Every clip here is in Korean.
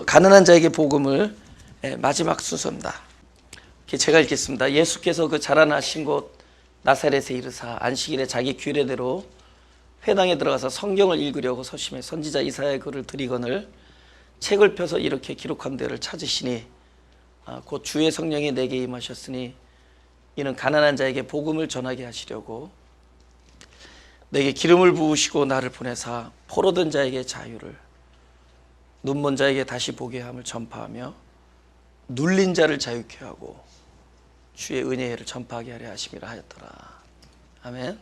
가난한 자에게 복음을 마지막 순서입니다. 제가 읽겠습니다. 예수께서 그 자라나신 곳 나사렛에 이르사 안식일에 자기 규례대로 회당에 들어가서 성경을 읽으려고 서심해 선지자 이사야의 글을 들이거늘 책을 펴서 이렇게 기록한 데를 찾으시니 곧 주의 성령이 내게 임하셨으니 이는 가난한 자에게 복음을 전하게 하시려고 내게 기름을 부으시고 나를 보내사 포로된 자에게 자유를 눈먼 자에게 다시 보게 함을 전파하며 눌린 자를 자유케 하고 주의 은혜를 전파하게 하려 하심이라 하였더라. 아멘.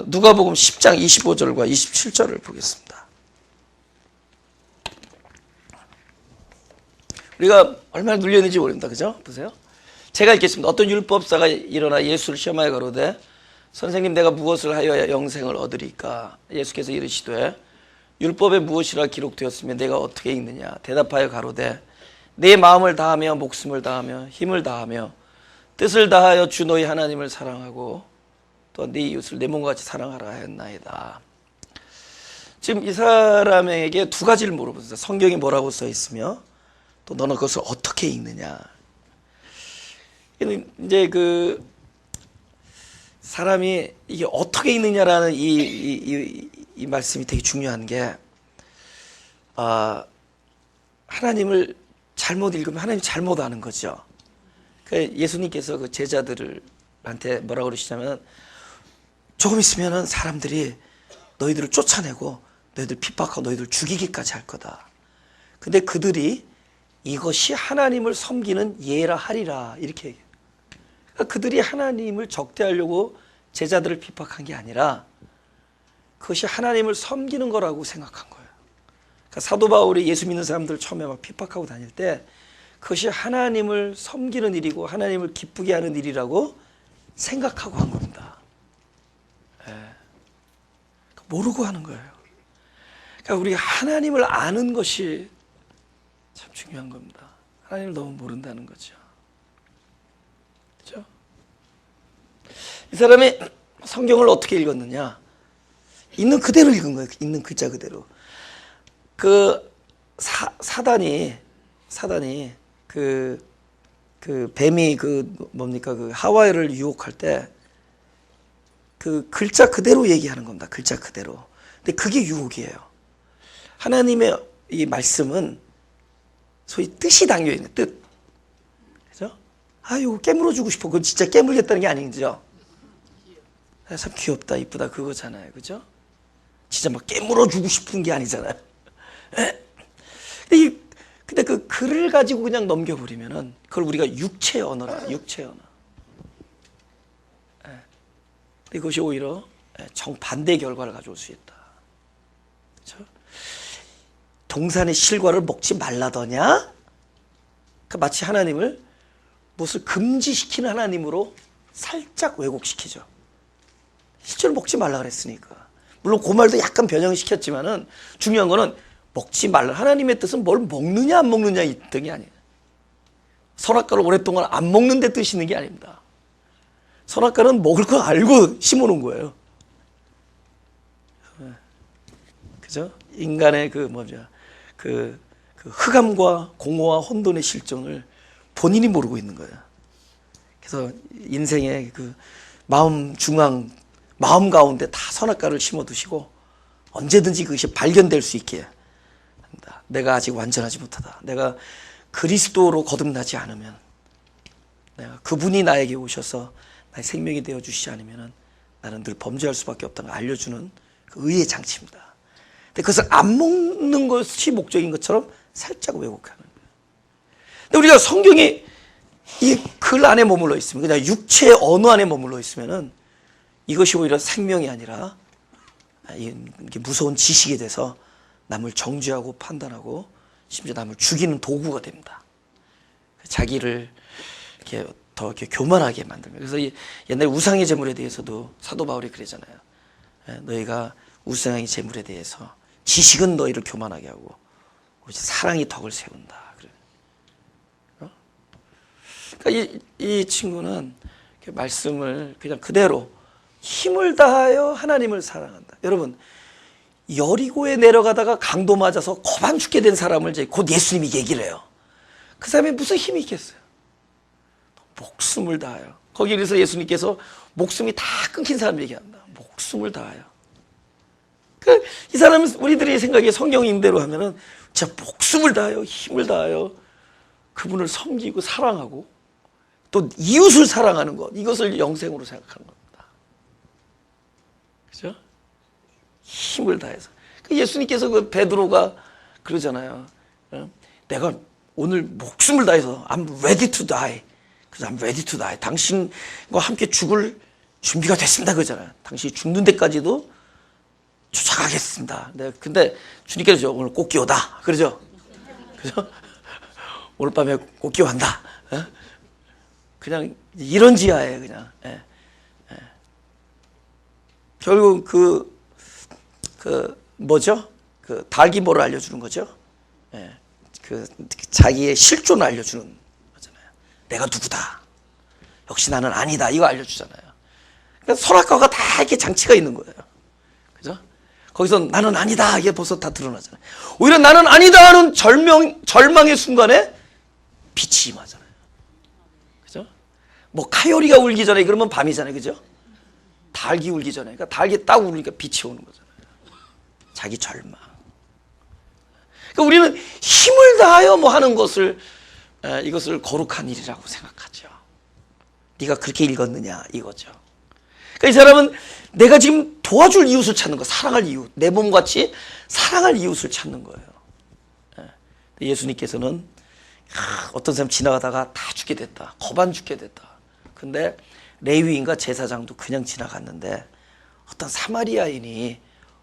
누가복음 10장 25절과 27절을 보겠습니다. 우리가 얼마나 눌렸는지 모릅니다. 그죠? 보세요. 제가 읽겠습니다. 어떤 율법사가 일어나 예수를 시험하여 가로되 선생님 내가 무엇을 하여야 영생을 얻으리까? 예수께서 이르시되 율법에 무엇이라 기록되었으며 내가 어떻게 읽느냐? 대답하여 가로되 내 마음을 다하며 목숨을 다하며 힘을 다하며 뜻을 다하여 주 너희 하나님을 사랑하고 또 네 이웃을 내 몸과 같이 사랑하라 하였나이다. 지금 이 사람에게 두 가지를 물어보세요. 성경이 뭐라고 써 있으며 또 너는 그것을 어떻게 읽느냐. 이제 그 사람이 이게 어떻게 읽느냐라는 이 말씀이 되게 중요한 게 하나님을 잘못 읽으면 하나님 잘못 아는 거죠. 예수님께서 그 제자들한테 뭐라고 그러시냐면 조금 있으면은 사람들이 너희들을 쫓아내고 너희들 핍박하고 너희들 죽이기까지 할 거다. 근데 그들이 이것이 하나님을 섬기는 예라 하리라 이렇게 얘기해요. 그러니까 그들이 하나님을 적대하려고 제자들을 핍박한 게 아니라 그것이 하나님을 섬기는 거라고 생각한 거예요. 그러니까 사도 바울이 예수 믿는 사람들 처음에 막 핍박하고 다닐 때 그것이 하나님을 섬기는 일이고 하나님을 기쁘게 하는 일이라고 생각하고 한 겁니다. 모르고 하는 거예요. 그러니까 우리가 하나님을 아는 것이 참 중요한 겁니다. 하나님을 너무 모른다는 거죠. 그렇죠? 이 사람이 성경을 어떻게 읽었느냐? 있는 그대로 읽은 거예요. 있는 글자 그대로. 그 사단이 그 뱀이 그 뭡니까 그 하와이를 유혹할 때 그 글자 그대로 얘기하는 겁니다. 글자 그대로. 근데 그게 유혹이에요. 하나님의 이 말씀은 소위 뜻이 담겨 있는 뜻. 그죠? 이거 깨물어 주고 싶어. 그건 진짜 깨물겠다는 게 아니죠. 참 귀엽다, 이쁘다 그거잖아요. 그죠? 진짜 막 깨물어 주고 싶은 게 아니잖아요. 근데 그 글을 가지고 그냥 넘겨버리면은 그걸 우리가 육체 언어라, 육체 언어. 이것이 오히려 정반대 결과를 가져올 수 있다. 그렇죠? 동산의 실과를 먹지 말라더냐? 그러니까 마치 하나님을 무엇을 금지시키는 하나님으로 살짝 왜곡시키죠. 실제로 먹지 말라 그랬으니까. 물론 그 말도 약간 변형시켰지만은 중요한 거는 먹지 말라. 하나님의 뜻은 뭘 먹느냐 안 먹느냐 이 뜻이 아니에요. 선악과를 오랫동안 안 먹는 데 뜻이 있는 게 아닙니다. 선악과는 먹을 거 알고 심어놓은 거예요. 그죠? 인간의 그 흑암과 공허와 혼돈의 실정을 본인이 모르고 있는 거예요. 그래서 인생의 그 마음 가운데 다 선악과를 심어두시고 언제든지 그것이 발견될 수 있게 한다. 내가 아직 완전하지 못하다. 내가 그리스도로 거듭나지 않으면, 내가 그분이 나에게 오셔서 나의 생명이 되어주시지 않으면 나는 늘 범죄할 수밖에 없다는 걸 알려주는 그 의의 장치입니다. 근데 그것을 안 먹는 것이 목적인 것처럼 살짝 왜곡하는 거예요. 근데 우리가 성경이 이 글 안에 머물러 있으면, 그냥 육체의 언어 안에 머물러 있으면은 이것이 오히려 생명이 아니라 이게 무서운 지식이 돼서 남을 정죄하고 판단하고 심지어 남을 죽이는 도구가 됩니다. 자기를 이렇게 더 이렇게 교만하게 만들면. 그래서 옛날 우상의 제물에 대해서도 사도 바울이 그러잖아요. 너희가 우상의 제물에 대해서 지식은 너희를 교만하게 하고 사랑이 덕을 세운다. 그러니까 이 친구는 말씀을 그냥 그대로 힘을 다하여 하나님을 사랑한다. 여러분, 여리고에 내려가다가 강도 맞아서 거반 죽게 된 사람을 이제 곧 예수님이 얘기를 해요. 그 사람이 무슨 힘이 있겠어요? 목숨을 다하여. 거기에서 예수님께서 목숨이 다 끊긴 사람 얘기합니다. 목숨을 다하여. 이 사람은 우리들이 생각에 성경인대로 하면은 진짜 목숨을 다하여, 힘을 다하여 그분을 섬기고 사랑하고 또 이웃을 사랑하는 것, 이것을 영생으로 생각하는 겁니다. 그죠? 힘을 다해서. 예수님께서 그 베드로가 그러잖아요. 내가 오늘 목숨을 다해서 I'm ready to die. 그래서 I'm ready to die. 당신과 함께 죽을 준비가 됐습니다. 그러잖아요. 당신이 죽는 데까지도 쫓아가겠습니다. 네, 근데 주님께서 오늘 꼭 기어다. 그러죠? 그죠? 오늘 밤에 꼭 기어한다. 그냥 이런 지하에 그냥. 결국 뭐죠? 그 달기모를 알려주는 거죠. 그 자기의 실존을 알려주는 거잖아요. 내가 누구다. 역시 나는 아니다. 이거 알려주잖아요. 그러니까 선악과가 다 이렇게 장치가 있는 거예요. 그죠? 거기서 나는 아니다. 이게 벌써 다 드러나잖아요. 오히려 나는 아니다 하는 절망의 순간에 빛이 임하잖아요. 그죠? 뭐 카요리가 울기 전에 그러면 밤이잖아요. 그죠? 닭이 울기 전에. 그러니까 닭이 딱 울으니까 빛이 오는 거잖아요. 자기 절망. 그러니까 우리는 힘을 다하여 뭐 하는 것을 이것을 거룩한 일이라고 생각하죠. 네가 그렇게 읽었느냐 이거죠. 그러니까 이 사람은 내가 지금 도와줄 이웃을 찾는 거, 사랑할 이웃, 내 몸같이 사랑할 이웃을 찾는 거예요. 예수님께서는 어떤 사람 지나가다가 다 죽게 됐다. 거반 죽게 됐다. 근데 레위인과 제사장도 그냥 지나갔는데 어떤 사마리아인이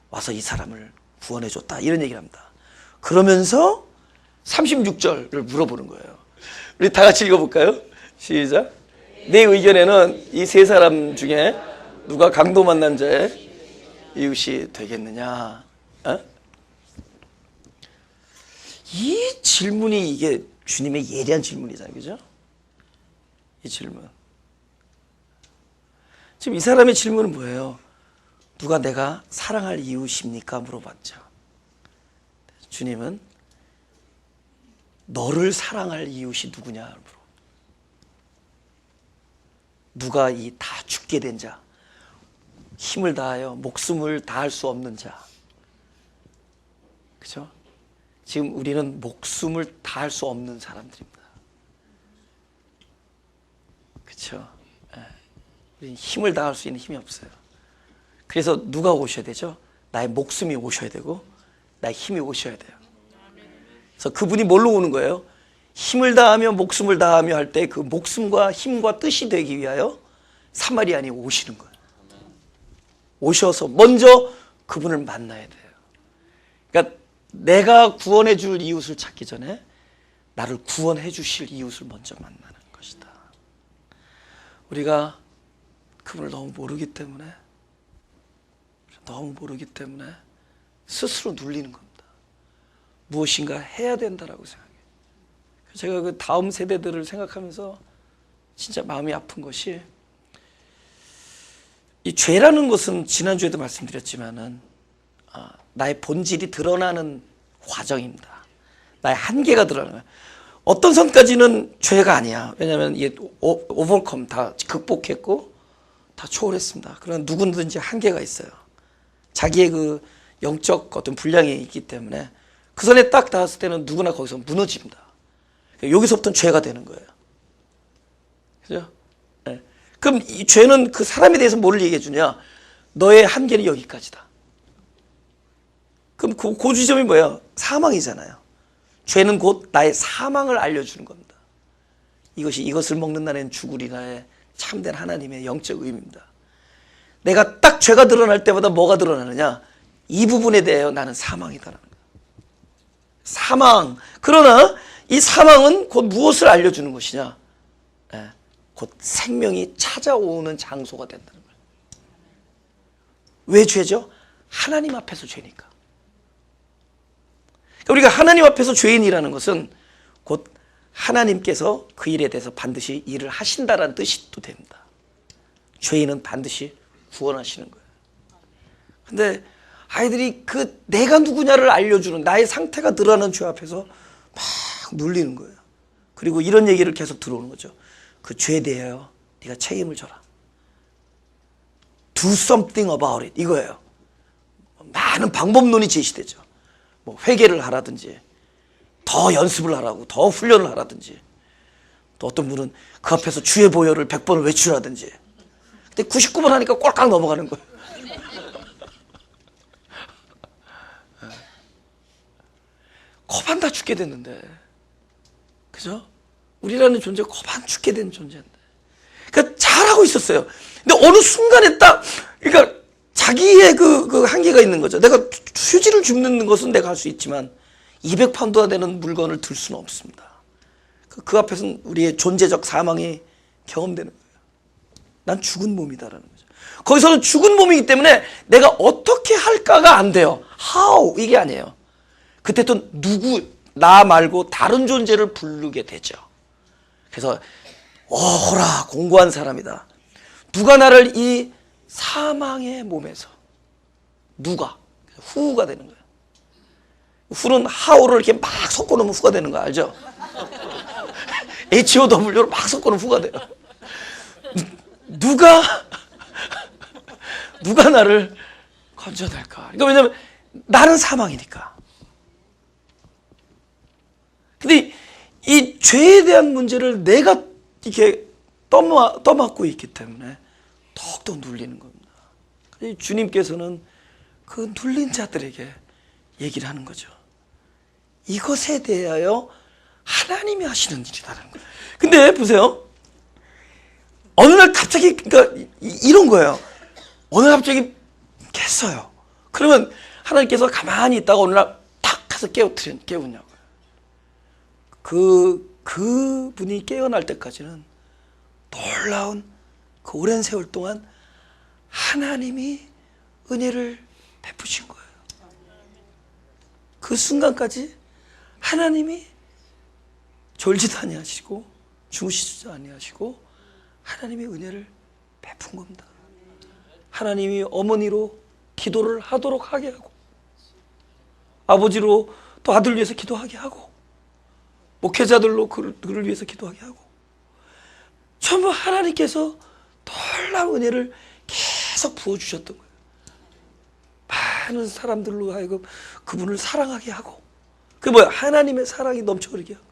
와서 이 사람을 구원해 줬다. 이런 얘기를 합니다. 그러면서 36절을 물어보는 거예요. 우리 다 같이 읽어볼까요? 시작. 내 의견에는 이 세 사람 중에 누가 강도 만난 자의 이웃이 되겠느냐? 이 질문이 이게 주님의 예리한 질문이잖아요. 그죠? 이 질문. 지금 이 사람의 질문은 뭐예요? 누가 내가 사랑할 이웃입니까? 물어봤죠. 주님은 너를 사랑할 이웃이 누구냐? 물어. 누가 이 다 죽게 된 자, 힘을 다하여 목숨을 다할 수 없는 자. 그죠? 지금 우리는 목숨을 다할 수 없는 사람들입니다. 그렇죠? 우리는 힘을 다할 수 있는 힘이 없어요. 그래서 누가 오셔야 되죠? 나의 목숨이 오셔야 되고 나의 힘이 오셔야 돼요. 그래서 그분이 뭘로 오는 거예요? 힘을 다하며 목숨을 다하며 할 때 그 목숨과 힘과 뜻이 되기 위하여 사마리아인이 오시는 거예요. 오셔서 먼저 그분을 만나야 돼요. 그러니까 내가 구원해 줄 이웃을 찾기 전에 나를 구원해 주실 이웃을 먼저 만나는 것이다. 우리가 그분을 너무 모르기 때문에 스스로 눌리는 겁니다. 무엇인가 해야 된다라고 생각해요. 제가 그 다음 세대들을 생각하면서 진짜 마음이 아픈 것이, 이 죄라는 것은 지난주에도 말씀드렸지만은 나의 본질이 드러나는 과정입니다. 나의 한계가 드러나는 거예요. 어떤 선까지는 죄가 아니야. 왜냐하면 이게 오버컴 다 극복했고 다 초월했습니다. 그러나 누구든지 한계가 있어요. 자기의 그 영적 어떤 분량이 있기 때문에 그 선에 딱 닿았을 때는 누구나 거기서 무너집니다. 여기서부터는 죄가 되는 거예요. 그죠? 네. 그럼 이 죄는 그 사람에 대해서 뭐를 얘기해 주냐? 너의 한계는 여기까지다. 그럼 그 지점이 뭐예요? 사망이잖아요. 죄는 곧 나의 사망을 알려주는 겁니다. 이것을 먹는 날엔 죽으리라의 참된 하나님의 영적 의미입니다. 내가 딱 죄가 드러날 때마다 뭐가 드러나느냐? 이 부분에 대하여 나는 사망이다라는 거예요. 사망. 그러나 이 사망은 곧 무엇을 알려주는 것이냐? 곧 생명이 찾아오는 장소가 된다는 거예요. 왜 죄죠? 하나님 앞에서 죄니까. 우리가 하나님 앞에서 죄인이라는 것은 곧 하나님께서 그 일에 대해서 반드시 일을 하신다라는 뜻이 또 됩니다. 죄인은 반드시 구원하시는 거예요. 근데 아이들이 그 내가 누구냐를 알려주는 나의 상태가 드러나는 죄 앞에서 막 눌리는 거예요. 그리고 이런 얘기를 계속 들어오는 거죠. 그 죄에 대하여 네가 책임을 져라. Do something about it. 이거예요. 많은 방법론이 제시되죠. 뭐 회개를 하라든지 더 연습을 하라고 더 훈련을 하라든지 또 어떤 분은 그 앞에서 주의 보혈을 100번을 외치라든지 근데 99번 하니까 꼴깍 넘어가는 거예요. 거반 다 죽게 됐는데 그죠? 우리라는 존재 거반 죽게 된 존재인데 그러니까 잘하고 있었어요. 근데 어느 순간에 딱 그러니까 자기의 그 한계가 있는 거죠. 내가 휴지를 줍는 것은 내가 할 수 있지만 200파운드가 되는 물건을 들 수는 없습니다. 그 앞에서는 우리의 존재적 사망이 경험되는 거예요. 난 죽은 몸이다라는 거죠. 거기서는 죽은 몸이기 때문에 내가 어떻게 할까가 안 돼요. How 이게 아니에요. 그때 또 누구 나 말고 다른 존재를 부르게 되죠. 그래서 어라 공고한 사람이다. 누가 나를 이 사망의 몸에서 누가 후가 되는 거예요. 후는 하우를 이렇게 막 섞어놓으면 후가 되는 거 알죠? HOW를 막 섞어놓으면 후가 돼요. 누가 나를 건져낼까? 그러니까 왜냐면 나는 사망이니까. 근데 이 죄에 대한 문제를 내가 이렇게 떠맡고 있기 때문에 더욱더 눌리는 겁니다. 주님께서는 그 눌린 자들에게 얘기를 하는 거죠. 이것에 대하여 하나님이 하시는 일이다라는 거예요. 근데 보세요. 어느 날 갑자기 그러니까 이런 거예요. 어느 날 갑자기 깼어요. 그러면 하나님께서 가만히 있다가 어느 날 탁 해서 깨우냐고요. 그분이 깨어날 때까지는 놀라운 그 오랜 세월 동안 하나님이 은혜를 베푸신 거예요. 그 순간까지 하나님이 졸지도 아니하시고 주무시지도 아니하시고 하나님이 은혜를 베푼 겁니다. 하나님이 어머니로 기도를 하도록 하게 하고 아버지로 또 아들 위해서 기도하게 하고 목회자들로 그를 위해서 기도하게 하고 전부 하나님께서 놀라운 은혜를 계속 부어주셨던 거예요. 많은 사람들로 하여금 그분을 사랑하게 하고 그게 뭐야? 하나님의 사랑이 넘쳐흐르게 하고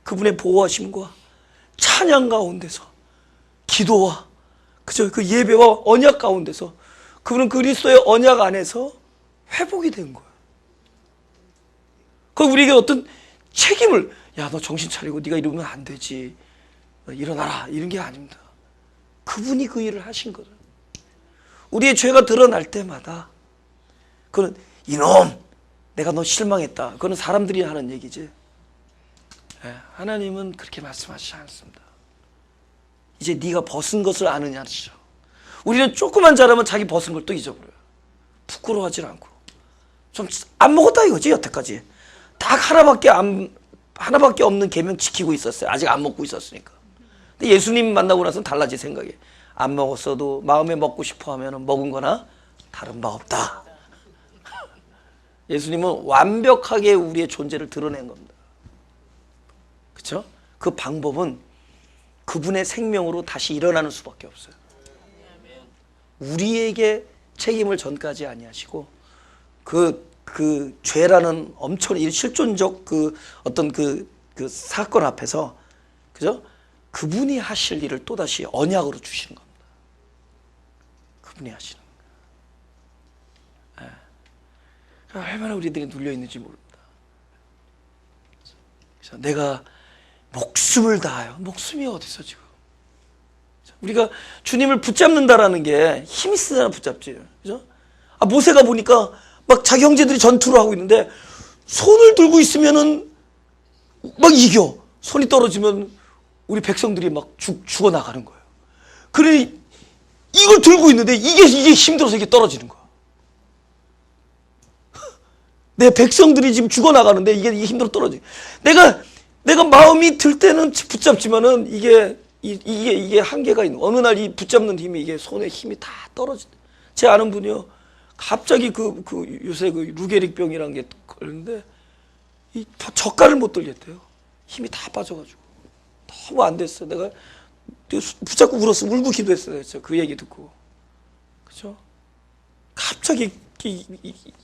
그분의 보호하심과 찬양 가운데서 기도와 그저 그 예배와 언약 가운데서 그분은 그리스도의 언약 안에서 회복이 된 거예요. 그 우리에게 어떤 책임을 야 너 정신 차리고 네가 이러면 안 되지 일어나라 이런 게 아닙니다. 그분이 그 일을 하신 거죠. 우리의 죄가 드러날 때마다 그는 이놈 내가 너 실망했다. 그거는 사람들이 하는 얘기지. 하나님은 그렇게 말씀하시지 않습니다. 이제 네가 벗은 것을 아느냐죠. 우리는 조그만 잘하면 자기 벗은 걸 또 잊어버려요. 부끄러워하지 않고 좀 안 먹었다 이거지. 여태까지 딱 하나밖에 없는 계명 지키고 있었어요. 아직 안 먹고 있었으니까. 근데 예수님 만나고 나서는 달라질 생각이 안 먹었어도 마음에 먹고 싶어 하면 먹은 거나 다른 바 없다. 예수님은 완벽하게 우리의 존재를 드러낸 겁니다. 그렇죠? 그 방법은 그분의 생명으로 다시 일어나는 수밖에 없어요. 우리에게 책임을 전가지 아니하시고 그 죄라는 엄청 실존적 그 어떤 그 사건 앞에서 그죠? 그분이 하실 일을 또다시 언약으로 주시는 겁니다. 그분이 하시는 거예요. 얼마나 우리들이 눌려 있는지 모릅니다. 그래서 내가 목숨을 다하여 목숨이 어디서 지금 우리가 주님을 붙잡는다라는 게 힘이 쓰잖아. 붙잡지. 그죠? 모세가 보니까 막 자기 형제들이 전투를 하고 있는데 손을 들고 있으면은 막 이겨. 손이 떨어지면 우리 백성들이 막 죽어 나가는 거예요. 그러니 이걸 들고 있는데 이게 힘들어서 이게 떨어지는 거야. 내 백성들이 지금 죽어 나가는데 이게 힘들어 떨어지. 내가 마음이 들 때는 붙잡지만은 이게 한계가 있는. 어느 날 이 붙잡는 힘이 이게 손에 힘이 다 떨어지. 제 아는 분이요. 갑자기 요새 그 루게릭병이란 게 걸렸는데 이 젓갈을 못 들겠대요. 힘이 다 빠져가지고 너무 안 됐어. 내가 붙잡고 울었어. 울고 기도했어요. 그 얘기 듣고. 그죠? 갑자기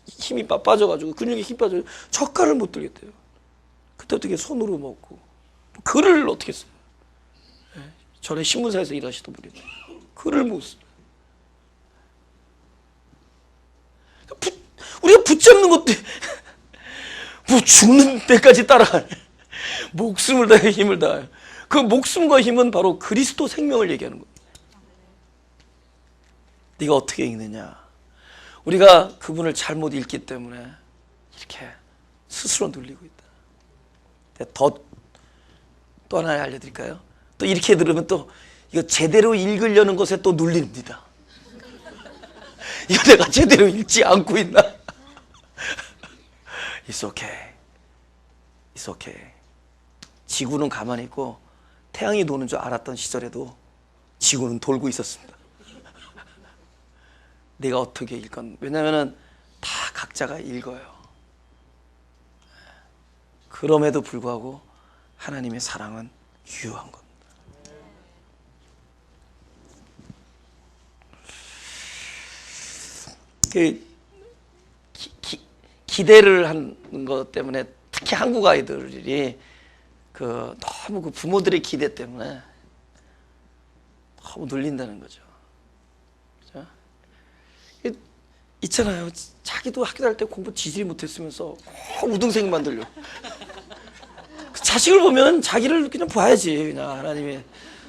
힘이 빠져가지고 근육에 힘 빠져 젓갈을 못 들겠대요. 그때 어떻게 손으로 먹고 글을 어떻게 써요? 전에 신문사에서 일하시던 분인데 글을 못 써요. 우리가 붙잡는 것도 뭐 죽는 때까지 따라가네. 목숨을 다해 힘을 다해. 그 목숨과 힘은 바로 그리스도 생명을 얘기하는 거예요. 네가 어떻게 읽느냐. 우리가 그분을 잘못 읽기 때문에 이렇게 스스로 눌리고 있다. 또 하나 알려드릴까요? 또 이렇게 들으면 또 이거 제대로 읽으려는 것에 또 눌립니다. 이거 내가 제대로 읽지 않고 있나? It's okay. It's okay. 지구는 가만히 있고 태양이 도는 줄 알았던 시절에도 지구는 돌고 있었습니다. 내가 어떻게 읽건 왜냐하면 다 각자가 읽어요. 그럼에도 불구하고 하나님의 사랑은 유효한 겁니다. 기대를 하는 것 때문에 특히 한국 아이들이 너무 그 부모들의 기대 때문에 너무 눌린다는 거죠. 그죠? 있잖아요. 자기도 학교 다닐 때 공부 지지리 못했으면서 우등생 만들려. 자식을 보면 자기를 그냥 봐야지. 그냥 하나님이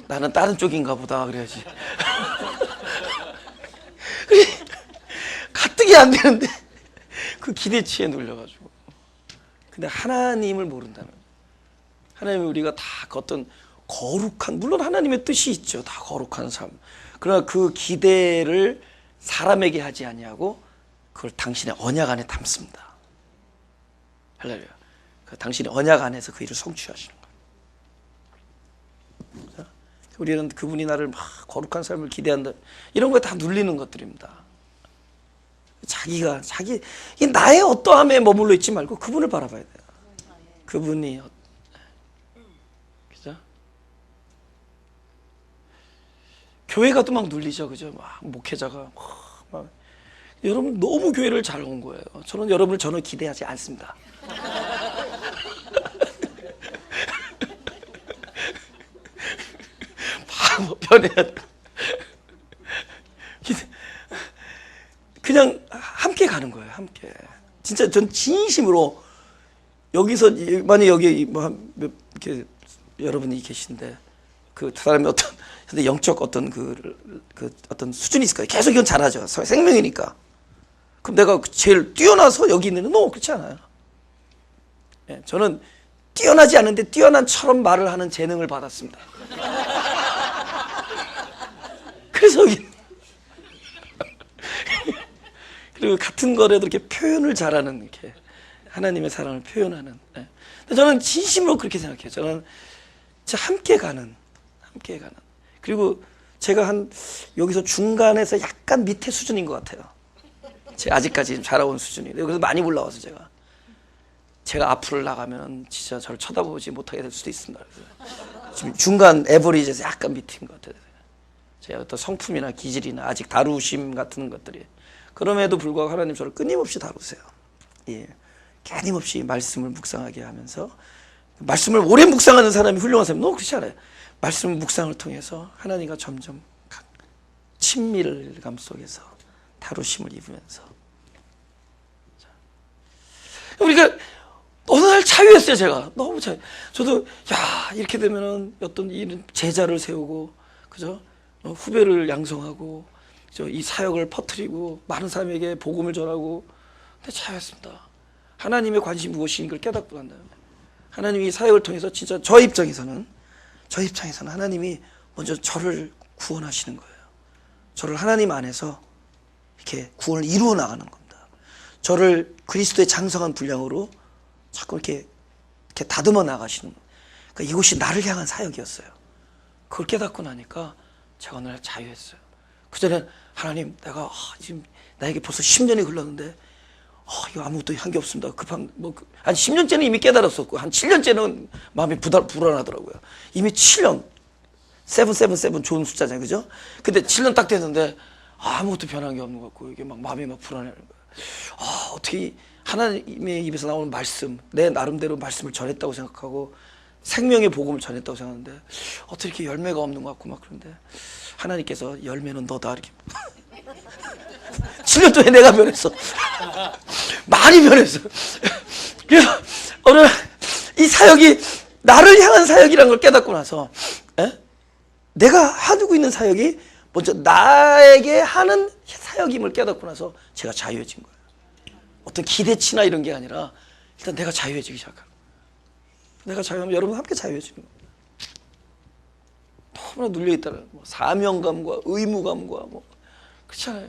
나는 다른 쪽인가 보다 그래야지. 그래, 가뜩이 안 되는데 그 기대치에 눌려가지고. 근데 하나님을 모른다는 거예요. 하나님이 우리가 다 어떤 거룩한, 물론 하나님의 뜻이 있죠. 다 거룩한 삶. 그러나 그 기대를 사람에게 하지 아니하고 그걸 당신의 언약 안에 담습니다. 할렐루야. 당신의 언약 안에서 그 일을 성취하시는 거예요. 우리는 그분이 나를 막 거룩한 삶을 기대한다. 이런 거에 다 눌리는 것들입니다. 이 나의 어떠함에 머물러 있지 말고 그분을 바라봐야 돼요. 그분이 그죠? 교회 가도 막 눌리죠, 그죠? 막 목회자가 막 여러분 너무 교회를 잘 온 거예요. 저는 여러분을 전혀 기대하지 않습니다. 변해야 돼. 그냥 함께 가는 거예요. 함께. 진짜 전 진심으로 여기서 만약 여기 뭐 이렇게 여러분이 계신데 그 사람이 어떤 영적 어떤 어떤 수준이 있을 거예요. 계속 이건 잘하죠. 생명이니까. 그럼 내가 제일 뛰어나서 여기 있는 건 그렇지 않아요. 예, 저는 뛰어나지 않은데 뛰어난처럼 말을 하는 재능을 받았습니다. 그래서 여기 그리고 같은 거라도 이렇게 표현을 잘하는 이렇게 하나님의 사랑을 표현하는. 예. 근데 저는 진심으로 그렇게 생각해요. 저는 진짜 함께 가는. 그리고 제가 여기서 중간에서 약간 밑에 수준인 것 같아요. 제가 아직까지 자라온 수준이. 그래서 많이 올라와서 제가 앞으로 나가면 진짜 저를 쳐다보지 못하게 될 수도 있습니다. 그래서 지금 중간 에버리지에서 약간 밑인 것 같아요. 제 어떤 성품이나 기질이나 아직 다루심 같은 것들이. 그럼에도 불구하고 하나님 저를 끊임없이 다루세요. 예. 끊임없이 말씀을 묵상하게 하면서, 말씀을 오래 묵상하는 사람이 훌륭한 사람이 너무 그렇지 않아요. 말씀 묵상을 통해서 하나님과 점점 친밀감 속에서 다루심을 입으면서. 우리가 어느 날 자유했어요. 제가 너무 자유. 저도 이렇게 되면은 어떤 이런 제자를 세우고, 그죠? 후배를 양성하고, 이 사역을 퍼뜨리고 많은 사람에게 복음을 전하고. 근데 자유했습니다. 하나님의 관심이 무엇인 걸 깨닫고 난 다음에 하나님이 이 사역을 통해서 진짜 저 입장에서는 하나님이 먼저 저를 구원하시는 거예요. 저를 하나님 안에서 이렇게 구원을 이루어 나가는 겁니다. 저를 그리스도의 장성한 분량으로 자꾸 이렇게 다듬어 나가시는 거예요. 그러니까 이곳이 나를 향한 사역이었어요. 그걸 깨닫고 나니까 제가 오늘 자유했어요. 그전에 하나님, 내가 지금 나에게 벌써 10년이 흘렀는데 이거 아무것도 한 게 없습니다. 한 10년째는 이미 깨달았었고 한 7년째는 마음이 불안하더라고요. 이미 7년 777 좋은 숫자잖아요, 그죠? 근데 7년 딱 됐는데 아무것도 변한 게 없는 것 같고 이게 막 마음이 막 불안해하는 거예요. 어떻게 하나님의 입에서 나오는 말씀, 내 나름대로 말씀을 전했다고 생각하고 생명의 복음을 전했다고 생각하는데 어떻게 이렇게 열매가 없는 것 같고 막 그런데 하나님께서 열매는 너다 이렇게 7년 동안 내가 변했어. 많이 변했어. 그래서 오늘 이 사역이 나를 향한 사역이라는 걸 깨닫고 나서 내가 하고 있는 사역이 먼저 나에게 하는 사역임을 깨닫고 나서 제가 자유해진 거예요. 어떤 기대치나 이런 게 아니라 일단 내가 자유해지기 시작하는 거예요. 내가 자유하면 여러분 함께 자유해지는 거예요. 너무나 눌려있다는 사명감과 의무감과 그렇잖아요.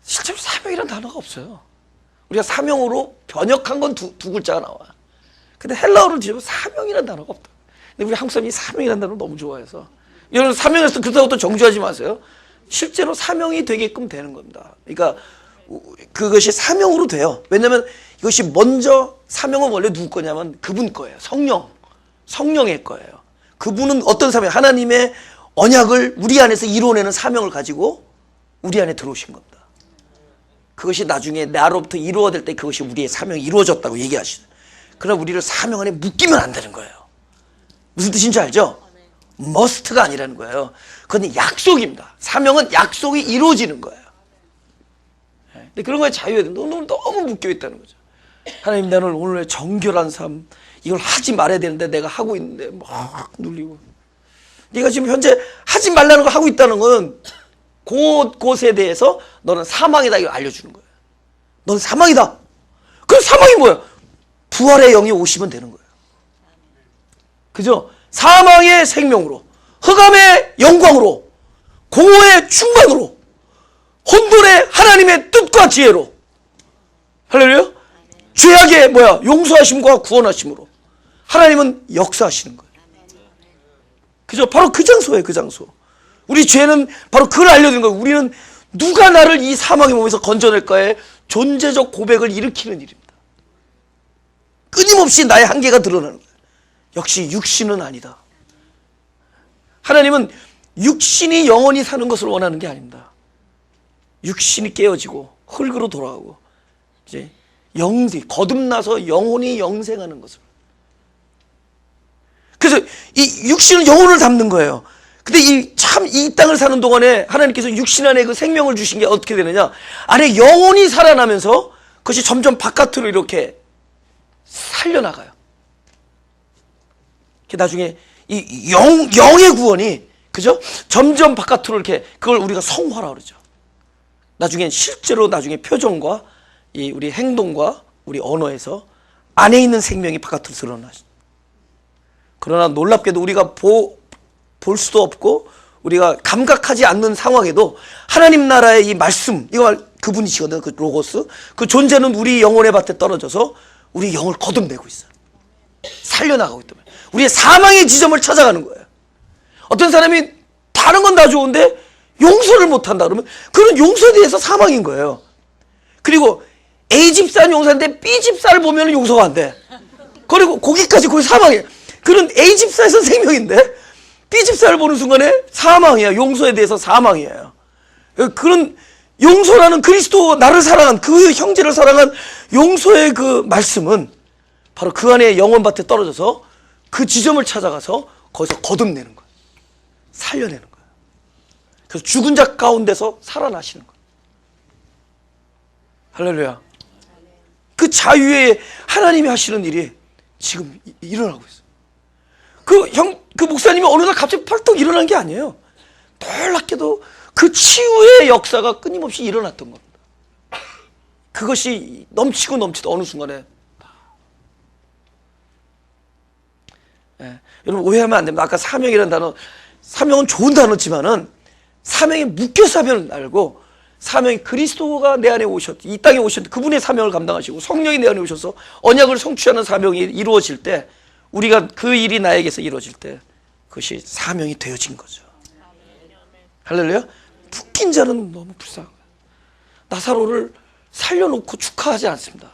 실제로 사명이라는 단어가 없어요. 우리가 사명으로 번역한 건 두 글자가 나와. 근데 헬라어를 뒤집으면 사명이라는 단어가 없다. 근데 우리 한국 사람이 사명이라는 단어를 너무 좋아해서 여러분 사명에서 그렇다고 또 정죄하지 마세요. 실제로 사명이 되게끔 되는 겁니다. 그러니까 그것이 사명으로 돼요. 왜냐하면 이것이 먼저 사명은 원래 누구 거냐면 그분 거예요. 성령의 거예요. 그분은 어떤 사명? 하나님의 언약을 우리 안에서 이루어내는 사명을 가지고 우리 안에 들어오신 겁니다. 그것이 나중에 나로부터 이루어질 때 그것이 우리의 사명이 이루어졌다고 얘기하시죠. 그러나 우리를 사명 안에 묶이면 안 되는 거예요. 무슨 뜻인지 알죠? must가 아니라는 거예요. 그건 약속입니다. 사명은 약속이 이루어지는 거예요. 근데 그런 거에 자유해야 돼. 너무 묶여 있다는 거죠. 하나님, 나는 오늘 정결한 삶, 이걸 하지 말아야 되는데 내가 하고 있는데 막 눌리고. 네가 지금 현재 하지 말라는 거 하고 있다는 건 그곳에 대해서 너는 사망이다 이걸 알려주는 거예요. 넌 사망이다. 그 사망이 뭐야? 부활의 영이 오시면 되는 거예요. 그죠? 사망의 생명으로, 흑암의 영광으로, 공허의 충만으로, 혼돈의 하나님의 뜻과 지혜로, 할렐루야? 죄악의 용서하심과 구원하심으로 하나님은 역사하시는 거예요. 그죠? 바로 그 장소예요. 그 장소. 우리 죄는 바로 그걸 알려드리는 거예요. 우리는 누가 나를 이 사망의 몸에서 건져낼까의 존재적 고백을 일으키는 일입니다. 끊임없이 나의 한계가 드러나는 거예요. 역시 육신은 아니다. 하나님은 육신이 영원히 사는 것을 원하는 게 아닙니다. 육신이 깨어지고 흙으로 돌아가고 이제 거듭나서 영혼이 영생하는 것을. 그래서 이 육신은 영혼을 담는 거예요. 근데 이 땅을 사는 동안에 하나님께서 육신 안에 그 생명을 주신 게 어떻게 되느냐? 안에 영혼이 살아나면서 그것이 점점 바깥으로 이렇게 살려나가요. 나중에 이 영의 구원이, 그죠? 점점 바깥으로 이렇게, 그걸 우리가 성화라고 그러죠. 실제로 나중에 표정과 우리 행동과 우리 언어에서 안에 있는 생명이 바깥으로 드러나죠. 그러나 놀랍게도 우리가 볼 수도 없고 우리가 감각하지 않는 상황에도 하나님 나라의 이 말씀, 이거 그분이시거든. 그 로고스, 그 존재는 우리 영혼의 밭에 떨어져서 우리 영을 거듭내고 있어요. 살려나가고 있단 말이에요. 우리의 사망의 지점을 찾아가는 거예요. 어떤 사람이 다른 건 다 좋은데 용서를 못한다 그러면 그런 용서에 대해서 사망인 거예요. 그리고 A집사는 용서하는데 B집사를 보면 용서가 안 돼. 그리고 거기까지 거의 사망이에요. 그런 A집사에서 생명인데 B집사를 보는 순간에 사망이에요. 용서에 대해서 사망이에요. 그런 용서라는 그리스도 나를 사랑한 그 형제를 사랑한 용서의 그 말씀은 바로 그 안에 영혼밭에 떨어져서 그 지점을 찾아가서 거기서 거듭내는 거예요. 살려내는 거예요. 그래서 죽은 자 가운데서 살아나시는 거예요. 할렐루야. 그 자유에 하나님이 하시는 일이 지금 일어나고 있어요. 그 목사님이 어느 날 갑자기 펄떡 일어난 게 아니에요. 놀랍게도 그 치유의 역사가 끊임없이 일어났던 겁니다. 그것이 넘치고 넘치다 어느 순간에. 여러분 오해하면 안 됩니다. 아까 사명이라는 단어, 사명은 좋은 단어지만은 사명에 묶여서 하면 알고, 사명이 그리스도가 내 안에 이 땅에 오셨는데 그분의 사명을 감당하시고 성령이 내 안에 오셔서 언약을 성취하는 사명이 이루어질 때, 우리가 그 일이 나에게서 이루어질 때 그것이 사명이 되어진 거죠. 할렐루야. 묶인 자는 너무 불쌍한 거예요. 나사로를 살려놓고 축하하지 않습니다.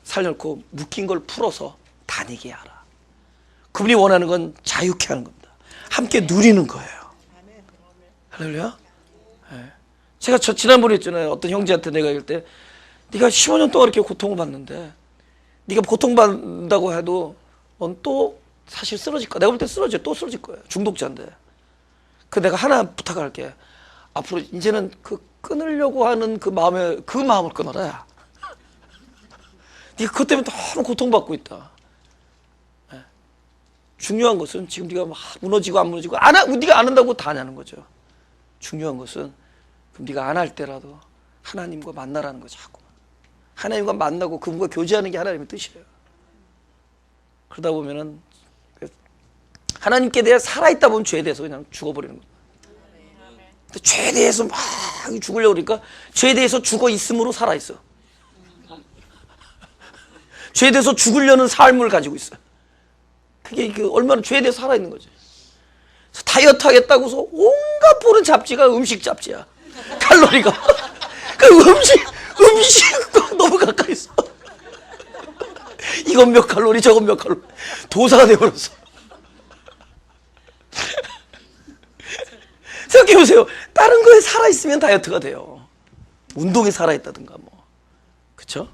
살려놓고 묶인 걸 풀어서 다니게 하라. 그분이 원하는 건 자유케 하는 겁니다. 함께 누리는 거예요. 할렐루야. 네. 제가 지난번에 했잖아요. 어떤 형제한테 내가 이럴 때 네가 15년 동안 이렇게 고통을 받는데 네가 고통받는다고 해도 넌 또 사실 쓰러질 거야. 내가 볼 때 또 쓰러질 거야. 중독자인데. 그 내가 하나 부탁할게. 앞으로 이제는 그 끊으려고 하는 그 마음을 끊어라. 네가 그것 때문에 너무 고통받고 있다. 네. 중요한 것은 지금 네가 막 무너지고 안 무너지고 네가 안 한다고 다 하냐는 거죠. 중요한 것은 그럼 네가 안 할 때라도 하나님과 만나라는 거죠. 하나님과 만나고 그분과 교제하는 게 하나님의 뜻이에요. 그러다 보면은 하나님께 대해 살아있다 보면 죄에 대해서 그냥 죽어버리는 거예요. 죄에 대해서 막 죽으려고 그러니까 죄에 대해서 죽어 있음으로 살아있어. 죄에 대해서 죽으려는 삶을 가지고 있어. 그게 얼마나 죄에 대해서 살아있는 거지. 다이어트 하겠다고 해서 온갖 보는 잡지가 음식 잡지야. 칼로리가. 그 음식과 너무 가까이 있어. 이건 몇 칼로리, 저건 몇 칼로리. 도사가 되어버렸어. 생각해보세요. 다른 거에 살아있으면 다이어트가 돼요. 운동에 살아있다든가 뭐. 그쵸?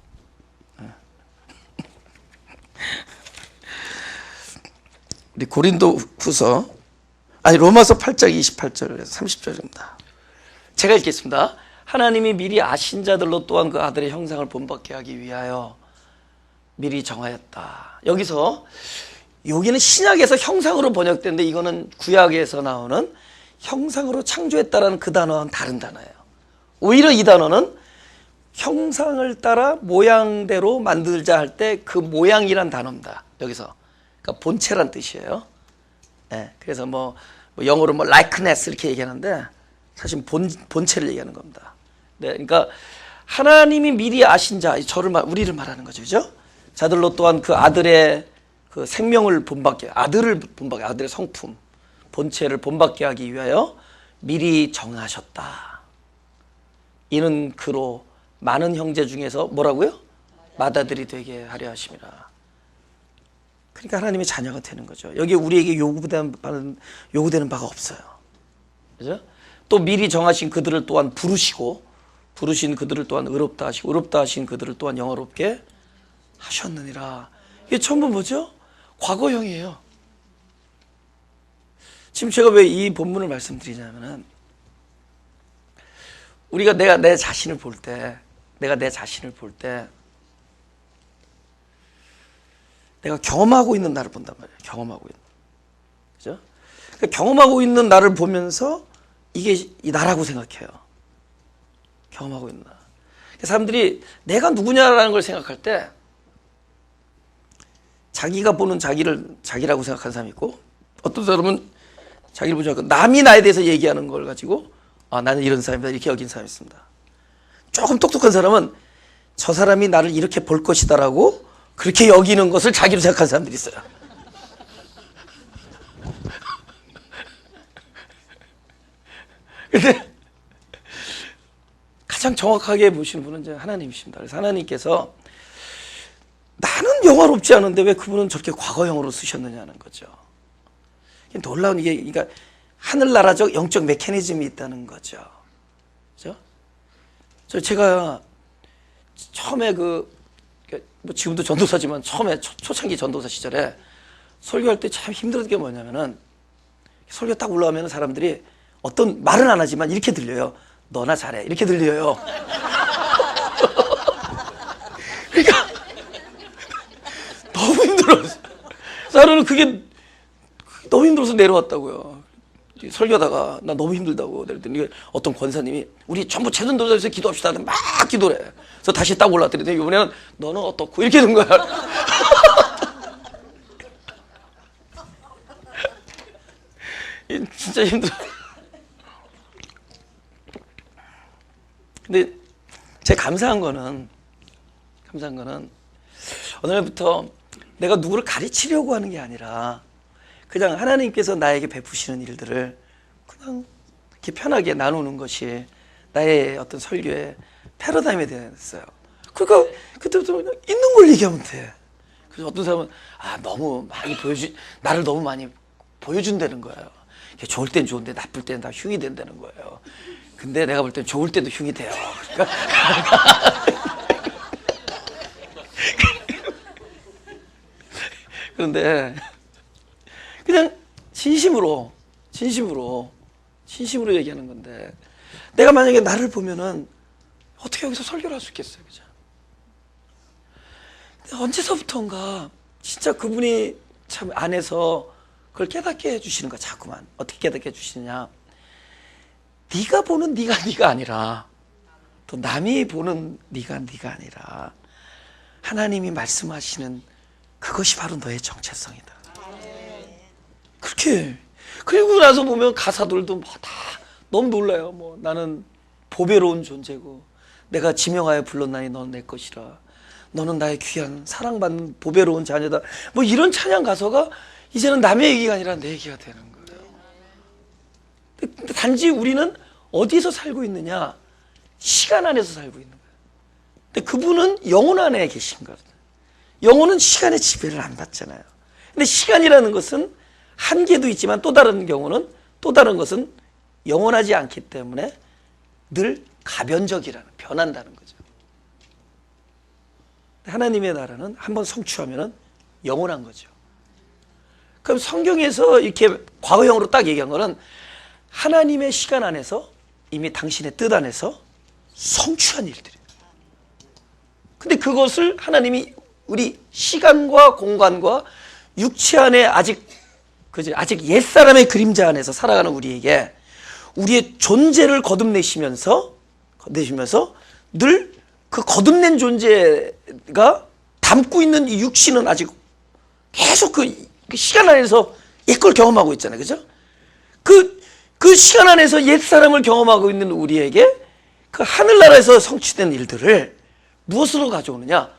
우리 로마서 8장 28절에서 30절입니다. 제가 읽겠습니다. 하나님이 미리 아신 자들로 또한 그 아들의 형상을 본받게 하기 위하여 미리 정하였다. 여기는 신약에서 형상으로 번역된데 이거는 구약에서 나오는 형상으로 창조했다라는 그 단어와는 다른 단어예요. 오히려 이 단어는 형상을 따라 모양대로 만들자 할 때 그 모양이란 단어입니다. 여기서. 그러니까 본체란 뜻이에요. 네, 그래서 영어로 likeness 이렇게 얘기하는데 사실 본체를 얘기하는 겁니다. 네, 그러니까 하나님이 미리 아신 자, 우리를 말하는 거죠, 그죠? 자들로 또한 그 아들의 그 생명을 본받게, 아들의 성품, 본체를 본받게 하기 위하여 미리 정하셨다. 이는 그로 많은 형제 중에서 뭐라고요? 맏아들이 되게 하려 하심이라. 그러니까 하나님의 자녀가 되는 거죠. 여기에 우리에게 요구되는 바가 없어요. 그죠? 또 미리 정하신 그들을 또한 부르신 그들을 또한 의롭다 하시고 의롭다 하신 그들을 또한 영화롭게 하셨느니라. 이게 전부 뭐죠? 과거형이에요. 지금 제가 왜 이 본문을 말씀드리냐면은 우리가 내가 내 자신을 볼 때 내가 경험하고 있는 나를 본단 말이에요. 경험하고 있는. 그죠? 그러니까 경험하고 있는 나를 보면서 이게 이 나라고 생각해요. 경험하고 있는 나. 사람들이 내가 누구냐라는 걸 생각할 때 자기가 보는 자기라고 생각하는 사람이 있고 어떤 사람은 자기를 보지 않고 남이 나에 대해서 얘기하는 걸 가지고 나는 이런 사람이다 이렇게 여긴 사람이 있습니다. 조금 똑똑한 사람은 저 사람이 나를 이렇게 볼 것이다라고 그렇게 여기는 것을 자기로 생각하는 사람들이 있어요. 근데 가장 정확하게 보시는 분은 이제 하나님이십니다. 그래서 하나님께서 나는 영화롭지 않은데 왜 그분은 저렇게 과거형으로 쓰셨느냐는 거죠. 놀라운 이게 그러니까 하늘나라적 영적 메커니즘이 있다는 거죠. 그죠? 제가 처음에 지금도 전도사지만 처음에 초창기 전도사 시절에 설교할 때 참 힘들었던 게 뭐냐면은 설교 딱 올라오면 사람들이 어떤 말은 안 하지만 이렇게 들려요. 너나 잘해. 이렇게 들려요. 그러니까 너무 힘들었어. 나는 그게 너무 힘들어서 내려왔다고요. 설교하다가 나 너무 힘들다고 그랬더니 어떤 권사님이 우리 전부 최전도사에서 기도합시다 막 기도를 해. 그래서 다시 딱 올라왔더니 이번에는 너는 어떻고 이렇게 된 거야. 진짜 힘들어. 근데 제가 감사한 거는 오늘부터 내가 누구를 가르치려고 하는 게 아니라 그냥 하나님께서 나에게 베푸시는 일들을 그냥 이렇게 편하게 나누는 것이 나의 어떤 설교의 패러다임이 되었어요. 그러니까 그때부터 그냥 있는 걸 얘기하면 돼. 그래서 어떤 사람은 너무 많이 나를 너무 많이 보여준다는 거예요. 좋을 땐 좋은데 나쁠 때는 다 흉이 된다는 거예요. 근데 내가 볼 땐 좋을 때도 흉이 돼요. 그러니까 그런데 그냥 진심으로 얘기하는 건데, 내가 만약에 나를 보면은 어떻게 여기서 설교를 할 수 있겠어요, 그죠? 언제서부턴가 진짜 그분이 참 안에서 그걸 깨닫게 해주시는 거야, 자꾸만. 어떻게 깨닫게 해주시느냐? 네가 보는 네가 아니라, 또 남이 보는 네가 아니라 하나님이 말씀하시는 그것이 바로 너의 정체성이다. 그렇게. 그리고 나서 보면 가사들도 다 너무 놀라요. 나는 보배로운 존재고 내가 지명하여 불렀나니 너는 내 것이라. 너는 나의 귀한 사랑받는 보배로운 자녀다. 이런 찬양 가사가 이제는 남의 얘기가 아니라 내 얘기가 되는 거예요. 근데 단지 우리는 어디서 살고 있느냐? 시간 안에서 살고 있는 거예요. 근데 그분은 영혼 안에 계신 거예요. 영혼은 시간의 지배를 안 받잖아요. 근데 시간이라는 것은 한계도 있지만 또 다른 것은 영원하지 않기 때문에 늘 변한다는 거죠. 하나님의 나라는 한번 성취하면 영원한 거죠. 그럼 성경에서 이렇게 과거형으로 딱 얘기한 거는 하나님의 시간 안에서 이미 당신의 뜻 안에서 성취한 일들이에요. 근데 그것을 하나님이 우리 시간과 공간과 육체 안에 아직 옛사람의 그림자 안에서 살아가는 우리에게 우리의 존재를 거듭내시면서 늘 그 거듭낸 존재가 담고 있는 이 육신은 아직 계속 그 시간 안에서 옛걸 경험하고 있잖아요. 그죠? 그 시간 안에서 옛사람을 경험하고 있는 우리에게 그 하늘나라에서 성취된 일들을 무엇으로 가져오느냐?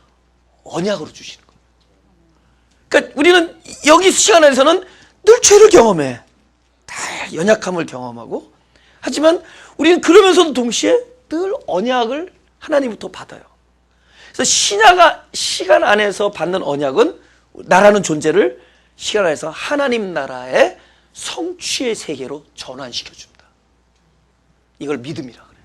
언약으로 주시는 거예요. 그러니까 우리는 여기 시간 안에서는 늘 죄를 경험해. 다 연약함을 경험하고. 하지만 우리는 그러면서도 동시에 늘 언약을 하나님부터 받아요. 그래서 시간 안에서 받는 언약은 나라는 존재를 시간 안에서 하나님 나라의 성취의 세계로 전환시켜준다. 이걸 믿음이라 그래요.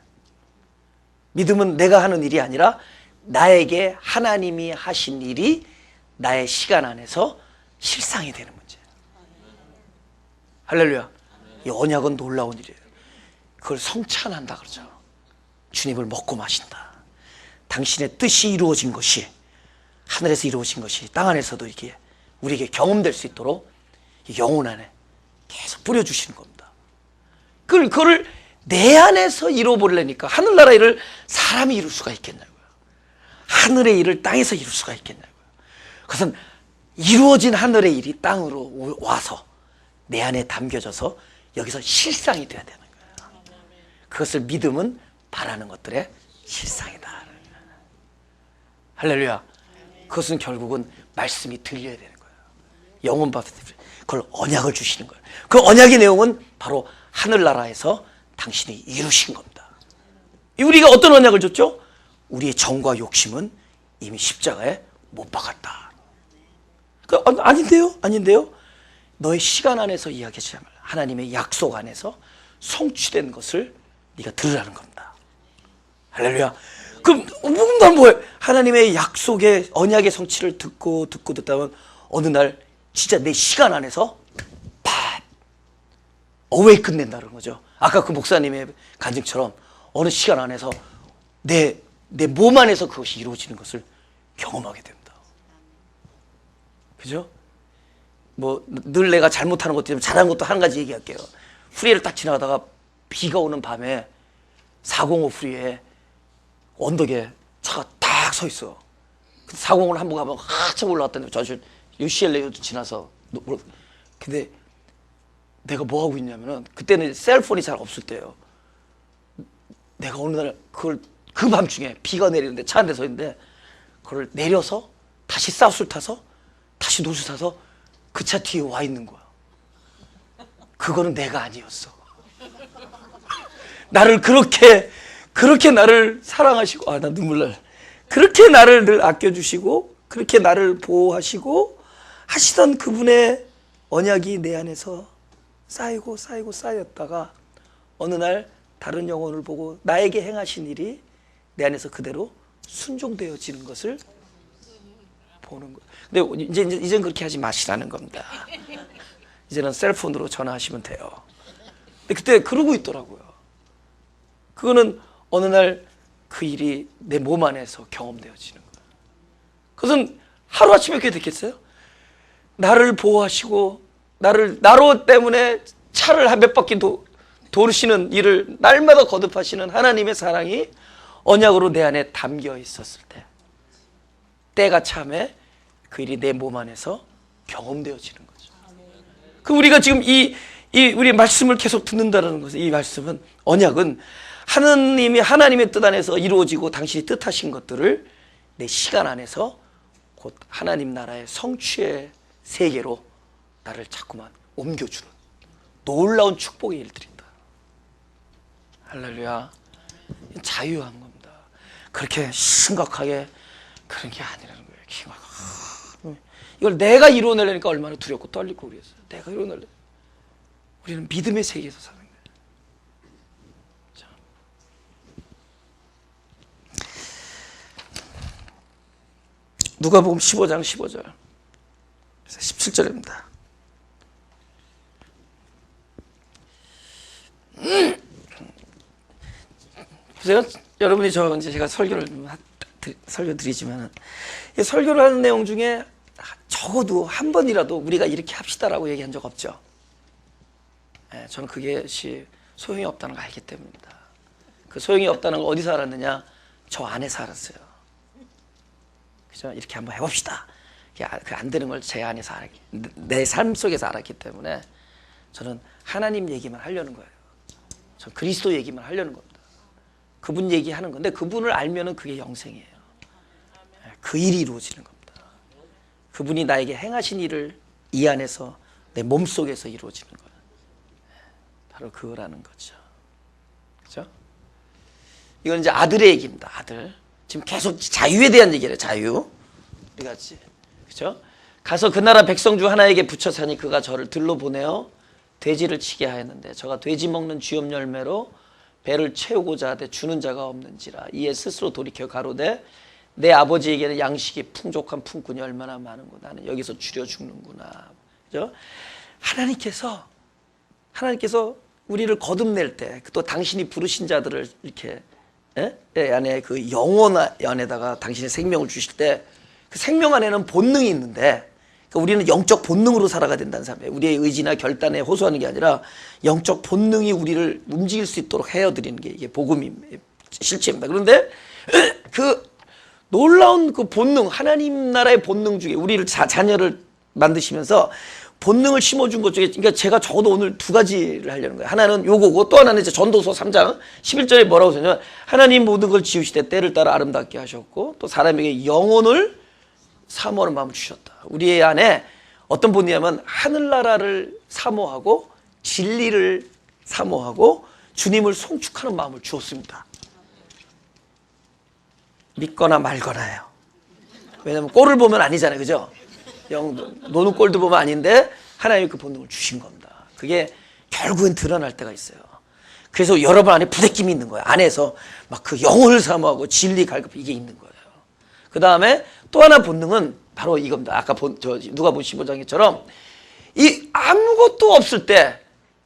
믿음은 내가 하는 일이 아니라 나에게 하나님이 하신 일이 나의 시간 안에서 실상이 되는 문제예요. 할렐루야. 이 언약은 놀라운 일이에요. 그걸 성찬한다 그러죠. 주님을 먹고 마신다. 당신의 뜻이 이루어진 것이, 하늘에서 이루어진 것이 땅 안에서도 이게 우리에게 경험될 수 있도록 영혼 안에 계속 뿌려주시는 겁니다. 그걸 내 안에서 이루어보려니까 하늘나라 일을 사람이 이룰 수가 있겠냐고요. 하늘의 일을 땅에서 이룰 수가 있겠냐고요. 그것은 이루어진 하늘의 일이 땅으로 와서 내 안에 담겨져서 여기서 실상이 돼야 되는 거예요. 그것을 믿음은 바라는 것들의 실상이다. 할렐루야. 그것은 결국은 말씀이 들려야 되는 거예요. 영혼 받을 때 그걸 언약을 주시는 거예요. 그 언약의 내용은 바로 하늘나라에서 당신이 이루신 겁니다. 우리가 어떤 언약을 줬죠? 우리의 정과 욕심은 이미 십자가에 못 박았다. 아닌데요? 너의 시간 안에서 이야기하자면 하나님의 약속 안에서 성취된 것을 네가 들으라는 겁니다. 할렐루야. 그럼 난 뭐예요? 하나님의 약속의 언약의 성취를 듣고 듣다면 어느 날 진짜 내 시간 안에서 팍 어웨이큰 된다는 거죠. 아까 그 목사님의 간증처럼 어느 시간 안에서 내 몸 안에서 그것이 이루어지는 것을 경험하게 됩니다. 그죠? 늘 내가 잘못하는 것도 잘하는 것도 한 가지 얘기할게요. 프리웨이를 딱 지나가다가 비가 오는 밤에 405 프리웨이에 언덕에 차가 딱 서 있어. 405를 한번 가면 한참 올라갔다는데 저 UCLA도 지나서. 근데 내가 뭐 하고 있냐면은 그때는 셀폰이 잘 없을 때예요. 내가 어느 날 그걸 그 밤중에 비가 내리는데 차 한 대 서 있는데 그걸 내려서 다시 사우스를 타서 다시 노스 타서 그 차 뒤에 와 있는 거야. 그거는 내가 아니었어. 나를 그렇게 그렇게 나를 사랑하시고, 나 눈물 날. 그렇게 나를 늘 아껴주시고, 그렇게 나를 보호하시고 하시던 그분의 언약이 내 안에서 쌓이고 쌓이고 쌓였다가 어느 날 다른 영혼을 보고 나에게 행하신 일이 내 안에서 그대로 순종되어지는 것을 보는 거예요. 근데 이제는 그렇게 하지 마시라는 겁니다. 이제는 셀폰으로 전화하시면 돼요. 근데 그때 그러고 있더라고요. 그거는 어느 날 그 일이 내 몸 안에서 경험되어지는 거예요. 그것은 하루아침에 그게 됐겠어요? 나를 보호하시고 나로 때문에 차를 한 몇 바퀴 도르시는 일을 날마다 거듭하시는 하나님의 사랑이 언약으로 내 안에 담겨 있었을 때, 때가 참에 그 일이 내 몸 안에서 경험되어지는 거죠. 그 우리가 지금 우리 말씀을 계속 듣는다는 것은, 이 말씀은, 언약은 하나님의 뜻 안에서 이루어지고 당신이 뜻하신 것들을 내 시간 안에서 곧 하나님 나라의 성취의 세계로 나를 자꾸만 옮겨주는 놀라운 축복의 일들이다. 할렐루야. 자유한 겁니다. 그렇게 심각하게 그런 게 아니라는 거예요. 이걸 내가 이루어내려니까 얼마나 두렵고 떨리고 그랬어요. 내가 이루어내려. 우리는 믿음의 세계에서 사는 거예요. 자. 누가복음 15장 15절 17절입니다. 보세요. 여러분이 제가 설교 드리지만, 설교를 하는 내용 중에 적어도 한 번이라도 우리가 이렇게 합시다라고 얘기한 적 없죠. 저는 그것이 소용이 없다는 걸 알기 때문입니다. 그 소용이 없다는 걸 어디서 알았느냐? 저 안에서 알았어요. 그죠? 이렇게 한번 해봅시다. 그 안 되는 걸 제 안에서 내 삶 속에서 알았기 때문에 저는 하나님 얘기만 하려는 거예요. 저 그리스도 얘기만 하려는 겁니다. 그분 얘기하는 건데, 그분을 알면은 그게 영생이에요. 그 일이 이루어지는 겁니다. 그분이 나에게 행하신 일을 이 안에서 내 몸속에서 이루어지는 거예요. 바로 그거라는 거죠. 그죠? 이건 이제 아들의 얘기입니다. 아들. 지금 계속 자유에 대한 얘기를, 자유. 우리 같이. 그죠? 가서 그 나라 백성 중 하나에게 붙여 사니 그가 저를 들로 보내어 돼지를 치게 하였는데 저가 돼지 먹는 쥐염 열매로 배를 채우고자 하되 주는 자가 없는지라. 이에 스스로 돌이켜 가로되 내 아버지에게는 양식이 풍족한 품꾼이 얼마나 많은고 나는 여기서 줄여 죽는구나. 그죠? 하나님께서 우리를 거듭낼 때, 또 당신이 부르신 자들을 이렇게 안에 그 영혼 안에다가 당신의 생명을 주실 때, 그 생명 안에는 본능이 있는데, 그러니까 우리는 영적 본능으로 살아가야 된다는 삶이에요. 우리의 의지나 결단에 호소하는 게 아니라 영적 본능이 우리를 움직일 수 있도록 헤어드리는 게 이게 복음의 실체입니다. 그런데 그 놀라운 그 본능, 하나님 나라의 본능 중에 우리를 자녀를 만드시면서 본능을 심어준 것 중에, 그러니까 제가 적어도 오늘 두 가지를 하려는 거예요. 하나는 요거고, 또 하나는 이제 전도서 3장 11절에 뭐라고 쓰냐면, 하나님 모든 걸 지으시되 때를 따라 아름답게 하셨고 또 사람에게 영혼을 사모하는 마음을 주셨다. 우리의 안에 어떤 본이냐면 하늘나라를 사모하고 진리를 사모하고 주님을 송축하는 마음을 주었습니다. 믿거나 말거나요. 왜냐면 꼴을 보면 아니잖아요. 그죠? 노는 꼴도 보면 아닌데 하나님이 그 본능을 주신 겁니다. 그게 결국엔 드러날 때가 있어요. 그래서 여러분 안에 부대낌이 있는 거예요. 안에서 막 그 영혼을 사모하고 진리 갈급, 이게 있는 거예요. 그 다음에 또 하나 본능은 바로 이겁니다. 아까 누가복음 15장처럼 이 아무것도 없을 때,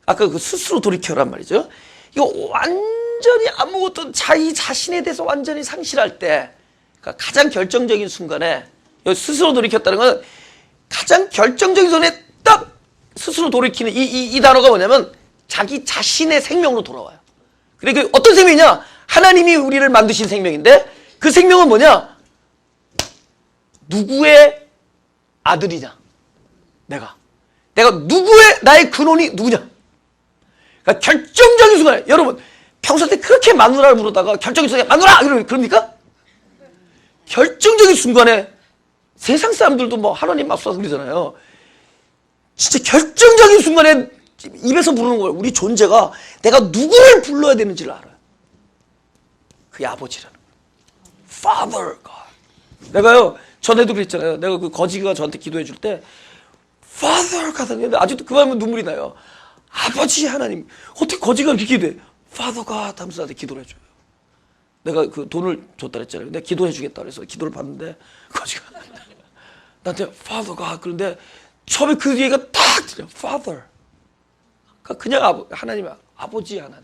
아까 그 스스로 돌이켜란 말이죠. 이거 완전히 아무것도 자기 자신에 대해서 완전히 상실할 때, 그러니까 가장 결정적인 순간에 스스로 돌이켰다는 건 가장 결정적인 순간에 딱 스스로 돌이키는 이 단어가 뭐냐면 자기 자신의 생명으로 돌아와요. 그러니까 그 어떤 생명이냐? 하나님이 우리를 만드신 생명인데, 그 생명은 뭐냐? 누구의 아들이냐? 내가 누구의, 나의 근원이 누구냐? 그러니까 결정적인 순간에, 여러분 평소 때 그렇게 마누라를 부르다가 결정적인 순간에 마누라! 그럽니까? 결정적인 순간에 세상 사람들도 뭐 하나님 앞서서 그러잖아요. 진짜 결정적인 순간에 입에서 부르는 거예요. 우리 존재가 내가 누구를 불러야 되는지를 알아요. 그게 아버지라는 거예요. Father God. 내가요 전에도 그랬잖아요. 내가 그 거지가 저한테 기도해 줄 때 Father God 하는데 아직도 그 말하면 눈물이 나요. 아버지 하나님. 어떻게 거지가 이렇게 기도해? Father God 하면서 나한테 기도를 해줘요. 내가 그 돈을 줬다 그랬잖아요. 내가 기도해 주겠다 그래서 기도를 받는데 거지가 나한테 Father God 그런데 처음에 그 얘기가 딱 들려. Father. 그러니까 그냥 하나님 아버지 하나님.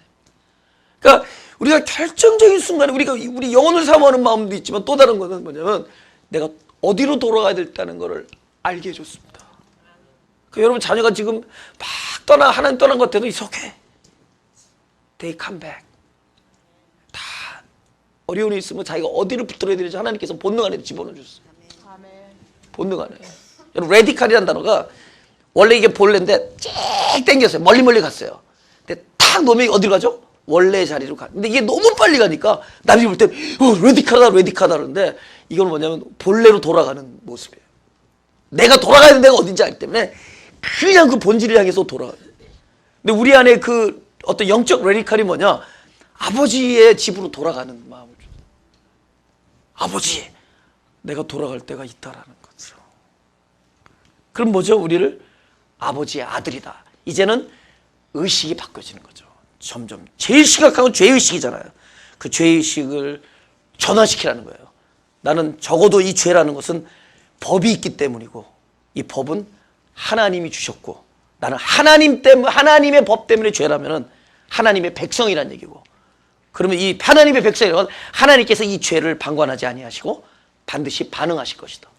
그러니까 우리가 결정적인 순간에 우리 영혼을 사모하는 마음도 있지만 또 다른 것은 뭐냐면 내가 어디로 돌아가야 된다는 것을 알게 해줬습니다. 그러니까 여러분 자녀가 지금 막 하나님 떠난 것 같아도 it's okay. They come back. 다 어려움이 있으면 자기가 어디를 붙들어야 되는지 하나님께서 본능 안에 집어넣어 줬어요. 본능 안에. 여러분 레디칼이라는 단어가 원래 이게 본래인데 쭉 당겼어요. 멀리 갔어요. 근데 탁 놓으면 어디로 가죠? 원래 자리로 가. 근데 이게 너무 빨리 가니까 남이 볼 때 레디카다 그러는데 이건 뭐냐면 본래로 돌아가는 모습이에요. 내가 돌아가야 되는 데가 어딘지 알기 때문에 그냥 그 본질을 향해서 돌아가요. 근데 우리 안에 그 어떤 영적 레디칼이 뭐냐? 아버지의 집으로 돌아가는 마음을 줘요. 아버지, 내가 돌아갈 때가 있다라는 거죠. 그럼 뭐죠? 우리를 아버지의 아들이다. 이제는 의식이 바뀌어지는 거죠. 점점 제일 심각한 건 죄의식이잖아요. 그 죄의식을 전환시키라는 거예요. 나는 적어도 이 죄라는 것은 법이 있기 때문이고 이 법은 하나님이 주셨고 나는 하나님의 법 때문에 죄라면은 하나님의 백성이란 얘기고 그러면 이 하나님의 백성이라면 하나님께서 이 죄를 방관하지 아니하시고 반드시 반응하실 것이다.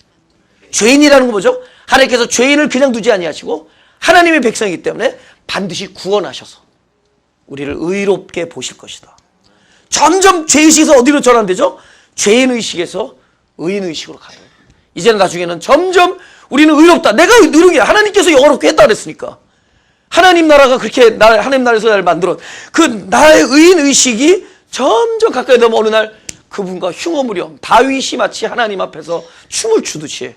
죄인이라는 건 뭐죠? 하나님께서 죄인을 그냥 두지 아니하시고 하나님의 백성이기 때문에 반드시 구원하셔서 우리를 의롭게 보실 것이다. 점점 죄의식에서 어디로 전환되죠? 죄인의식에서 의인의식으로 가요. 이제는 나중에는 점점 우리는 의롭다. 내가 의로운 게 하나님께서 영원롭게 했다 그랬으니까. 하나님 나라가 그렇게 하나님 나라에서 나를 만들어 그 나의 의인의식이 점점 가까이 되면 어느 날 그분과 흉어무렴 다윗이 마치 하나님 앞에서 춤을 추듯이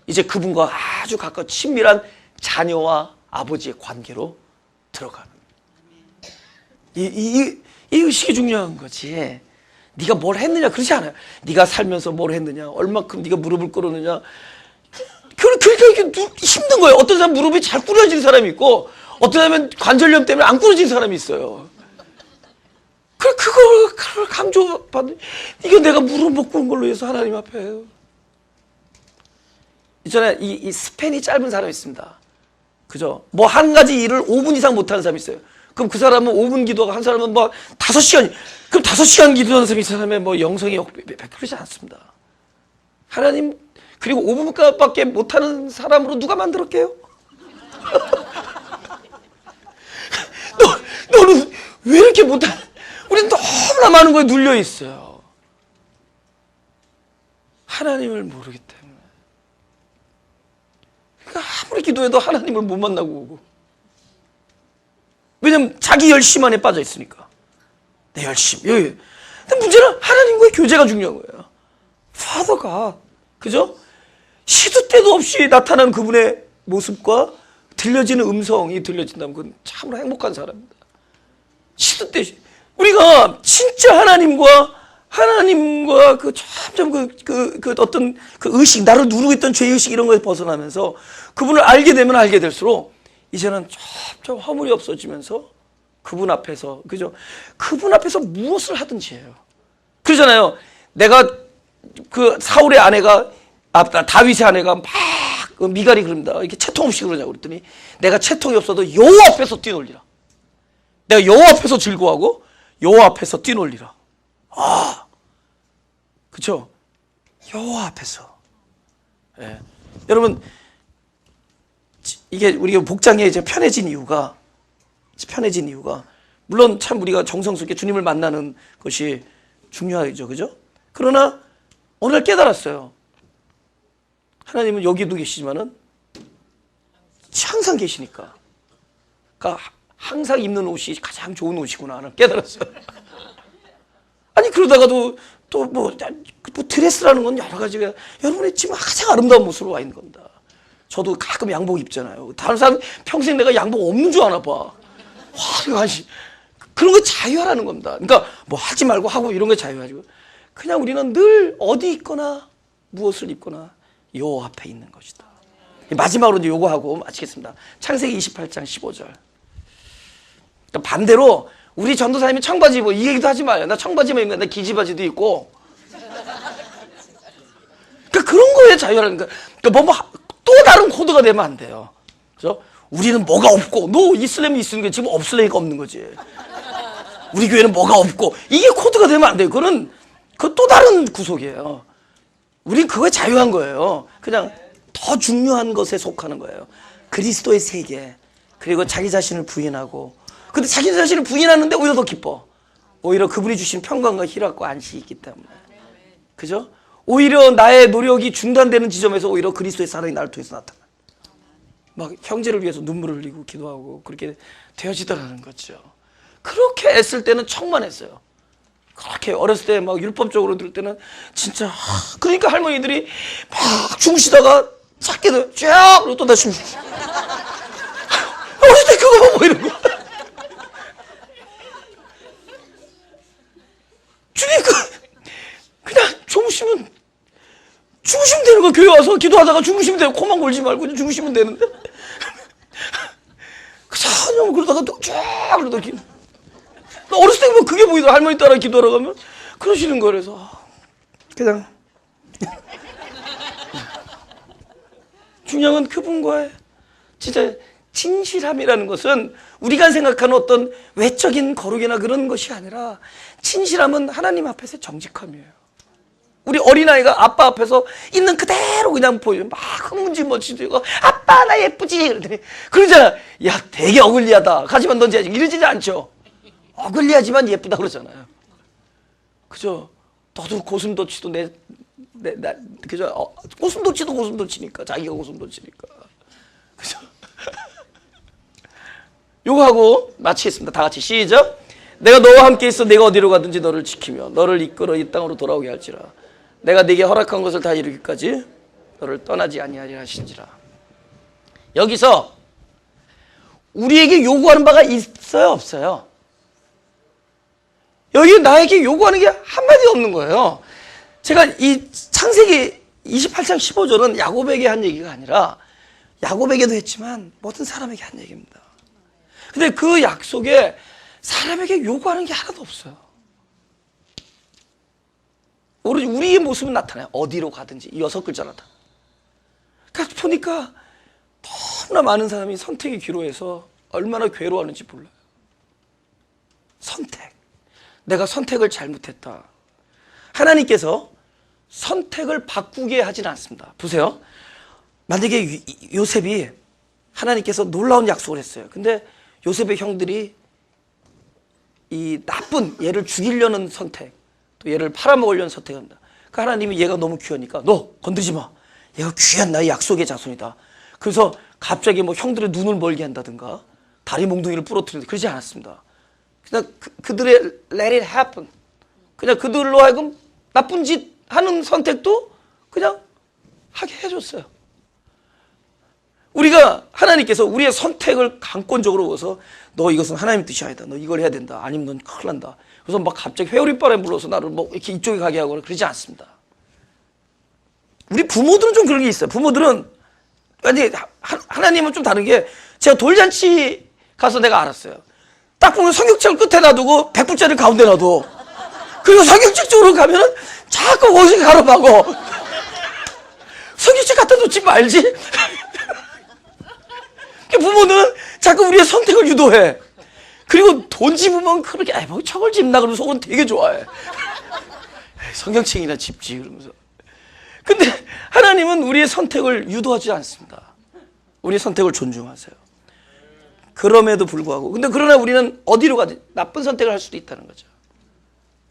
이제 그분과 아주 가까운 친밀한 자녀와 아버지의 관계로 들어가는 이 의식이 중요한 거지. 네가 뭘 했느냐 그러지 않아요. 네가 살면서 뭘 했느냐 얼마큼 네가 무릎을 꿇었느냐 그러니까 이게 힘든 거예요. 어떤 사람 무릎이 잘 꿇어지는 사람이 있고 어떤 사람은 관절염 때문에 안 꿇어지는 사람이 있어요. 그걸 강조받는 이게 내가 무릎 못 꿇은 걸로 해서 하나님 앞에 있잖아요. 이 스팬이 짧은 사람이 있습니다. 그죠? 뭐 한 가지 일을 5분 이상 못하는 사람이 있어요. 그럼 그 사람은 5분 기도하고 한 사람은 뭐 5시간 그럼 5시간 기도하는 사람이 이 사람의 뭐 영성이 그러지 않습니다. 하나님 그리고 5분밖에 못하는 사람으로 누가 만들었게요? 너는 왜 이렇게 못하는 우리는 너무나 많은 거에 눌려 있어요. 하나님을 모르기 때문에. 그러니까 아무리 기도해도 하나님을 못 만나고 오고. 왜냐면 자기 열심 안에 빠져 있으니까. 내 열심. 여기. 근데 문제는 하나님과의 교제가 중요한 거예요. 파더가 그죠? 시도 때도 없이 나타나는 그분의 모습과 들려지는 음성이 들려진다면 그건 참으로 행복한 사람입니다. 시도 때 우리가 진짜 하나님과 그 점점 그 어떤 그 의식 나를 누르고 있던 죄의식 이런 거에 벗어나면서 그분을 알게 되면 알게 될수록 이제는 점점 허물이 없어지면서 그분 앞에서 그죠? 그분 앞에서 무엇을 하든지 해요. 그러잖아요. 내가 그 사울의 아내가 다윗의 아내가 막 미갈이 그럽니다. 이렇게 채통 없이 그러냐고 그랬더니 내가 채통이 없어도 여호와 앞에서 뛰놀리라. 내가 여호와 앞에서 즐거워하고 여호와 앞에서 뛰놀리라. 아, 그렇죠? 여호와 앞에서. 예. 여러분 이게 우리가 복장에 이제 편해진 이유가 물론 참 우리가 정성스럽게 주님을 만나는 것이 중요하죠, 그죠? 그러나 어느 날 깨달았어요. 하나님은 여기도 계시지만은 항상 계시니까. 그러니까 항상 입는 옷이 가장 좋은 옷이구나 하는 깨달았어요. 아니 그러다가도 또 뭐 드레스라는 건 여러 가지가 여러분의 지금 가장 아름다운 모습으로 와 있는 겁니다. 저도 가끔 양복 입잖아요. 다른 사람 평생 내가 양복 없는 줄 아나 봐. 와, 이거 그런 거 자유하라는 겁니다. 그러니까 뭐 하지 말고 하고 이런 거 자유하고, 그냥 우리는 늘 어디 있거나 무엇을 입거나 요 앞에 있는 것이다. 마지막으로 이제 요거 하고 마치겠습니다. 창세기 28장 15절. 그러니까 반대로 우리 전도사님이 청바지 입어 이 얘기도 하지 마요. 나 청바지만 입는 나 기지바지도 있고. 그러니까 그런 거에 자유라는 거야. 그러니까 또 다른 코드가 되면 안 돼요. 그죠? 우리는 뭐가 없고, 너 이슬람이 있는 게 지금 없을래니까 없는 거지. 우리 교회는 뭐가 없고, 이게 코드가 되면 안 돼요. 그건 또 다른 구속이에요. 우린 그거에 자유한 거예요. 그냥 더 중요한 것에 속하는 거예요. 그리스도의 세계, 그리고 자기 자신을 부인하고. 근데 자기 자신을 부인하는데 오히려 더 기뻐. 오히려 그분이 주신 평강과 희락과 안식이 있기 때문에. 그죠? 오히려 나의 노력이 중단되는 지점에서 오히려 그리스도의 사랑이 나를 통해서 나타나. 막 형제를 위해서 눈물을 흘리고 기도하고 그렇게 되어지더라는 거죠. 그렇게 애쓸 때는 청만했어요. 그렇게 어렸을 때 막 율법적으로 들을 때는 진짜, 그러니까 할머니들이 막 주무시다가 작게도 쫙 그러고 또 다시 어렸을 때 그거 뭐 이런 거. 주님 그냥 주무시면 되는 거. 교회 와서 기도하다가 주무시면 돼요. 코만 골지 말고 그냥 주무시면 되는데. 그냥 그러다가 또 쫙 그러다 어렸을 때 뭐 그게 보이더라. 할머니 따라 기도하러 가면 그러시는 거라서 그냥 중요한 건 그분과의 진짜 진실함이라는 것은 우리가 생각하는 어떤 외적인 거룩이나 그런 것이 아니라, 진실함은 하나님 앞에서의 정직함이에요. 우리 어린아이가 아빠 앞에서 있는 그대로 그냥 보여요. 막 흥분지멋지도 있고, 아빠 나 예쁘지 그러더니, 그러잖아. 야 되게 어글리하다, 하지만 넌 이러지 않죠. 어글리하지만 예쁘다 그러잖아요. 그죠? 너도 고슴도치도 그죠? 고슴도치도 고슴도치니까, 자기가 고슴도치니까. 그죠? 요거 하고 마치겠습니다. 다 같이 시작. 내가 너와 함께 있어 내가 어디로 가든지 너를 지키며 너를 이끌어 이 땅으로 돌아오게 할지라. 내가 네게 허락한 것을 다 이루기까지 너를 떠나지 아니하리라 하신지라. 여기서 우리에게 요구하는 바가 있어요, 없어요? 여기 나에게 요구하는 게 한마디 없는 거예요. 제가 이 창세기 28장 15절은 야곱에게 한 얘기가 아니라, 야곱에게도 했지만 모든 사람에게 한 얘기입니다. 근데 그 약속에 사람에게 요구하는 게 하나도 없어요. 오로지 우리의 모습은 나타나요. 어디로 가든지. 이 6글자로 다. 그러니까 보니까 너무나 많은 사람이 선택의 기로에서 얼마나 괴로워하는지 몰라요. 선택. 내가 선택을 잘못했다. 하나님께서 선택을 바꾸게 하진 않습니다. 보세요. 만약에 요셉이, 하나님께서 놀라운 약속을 했어요. 근데 요셉의 형들이 이 나쁜, 얘를 죽이려는 선택, 또 얘를 팔아먹으려는 선택을 합니다. 그러니까 하나님이 얘가 너무 귀하니까 너 건드리지 마. 얘가 귀한 나의 약속의 자손이다. 그래서 갑자기 뭐 형들의 눈을 멀게 한다든가 다리 몽둥이를 부러뜨린다, 그러지 않았습니다. 그냥 그들의 let it happen. 그냥 그들로 하여금 나쁜 짓 하는 선택도 그냥 하게 해줬어요. 우리가, 하나님께서 우리의 선택을 강권적으로 보고서 너 이것은 하나님의 뜻이 아니다, 너 이걸 해야 된다, 아니면 넌 큰일 난다, 그래서 막 갑자기 회오리바람에 불러서 나를 뭐 이렇게 이쪽에 가게 하거나 그러지 않습니다. 우리 부모들은 좀 그런 게 있어요. 부모들은, 아니, 하나님은 좀 다른 게, 제가 돌잔치 가서 내가 알았어요. 딱 보면 성경책을 끝에 놔두고 100불짜리 가운데 놔둬. 그리고 성경책 쪽으로 가면은 자꾸 거기서 가로막어. 성경책 갖다 놓지 말지. 부모는 자꾸 우리의 선택을 유도해. 그리고 돈 집으면 그렇게, 뭐 저걸 집나 그러면 속은 되게 좋아해. 성경책이나 집지 그러면서. 근데 하나님은 우리의 선택을 유도하지 않습니다. 우리의 선택을 존중하세요. 그럼에도 불구하고, 근데 그러나 우리는 어디로 가든 나쁜 선택을 할 수도 있다는 거죠.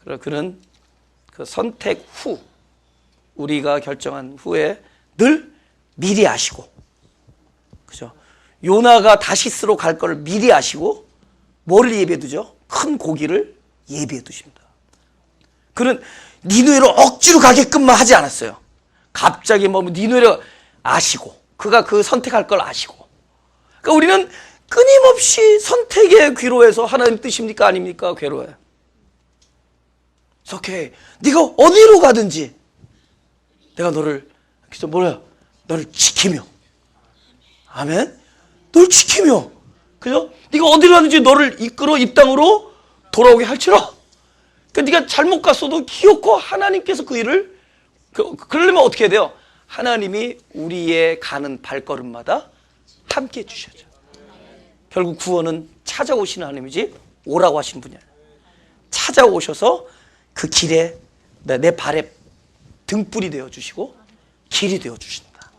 그러나 그는 그 선택 후, 우리가 결정한 후에 늘 미리 아시고, 그죠? 요나가 다시스로 갈 걸 미리 아시고, 뭐를 예비해 두죠? 큰 고기를 예비해 두십니다. 그는 니누에로 억지로 가게끔만 하지 않았어요. 갑자기 뭐 니누에로 아시고, 그가 그 선택할 걸 아시고. 그러니까 우리는 끊임없이 선택에 괴로워해서 하나님 뜻입니까 아닙니까? 괴로워요. 오케이, 네가 어디로 가든지 내가 너를 그래서 너를 지키며, 아멘. 널 지키며, 그죠? 네가 어디로 가든지 너를 이끌어 이 땅으로 돌아오게 할지라. 그러니까 네가 잘못 갔어도 기어코 하나님께서 그 일을 그러려면 어떻게 해야 돼요? 하나님이 우리의 가는 발걸음마다 함께 해주셔야죠. 결국 구원은 찾아오시는 하나님이지 오라고 하시는 분이 아니에요. 찾아오셔서 그 길에 내 발에 등불이 되어주시고 길이 되어주신다.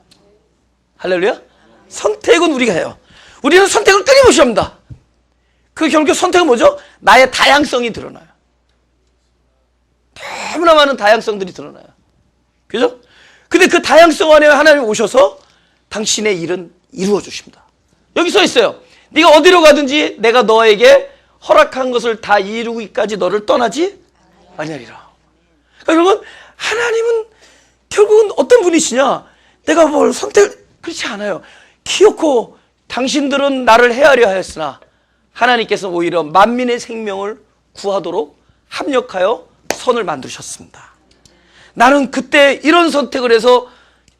할렐루야. 선택은 우리가 해요. 우리는 선택을 끊임없이 합니다. 그 결국 선택은 뭐죠? 나의 다양성이 드러나요. 너무나 많은 다양성들이 드러나요. 그죠? 근데 그 다양성 안에 하나님이 오셔서 당신의 일은 이루어 주십니다. 여기 써 있어요. 네가 어디로 가든지 내가 너에게 허락한 것을 다 이루기까지 너를 떠나지 아니하리라. 그러니까 여러분, 하나님은 결국은 어떤 분이시냐? 내가 뭘 그렇지 않아요. 기어코 당신들은 나를 헤아려 하였으나 하나님께서 오히려 만민의 생명을 구하도록 합력하여 선을 만드셨습니다. 나는 그때 이런 선택을 해서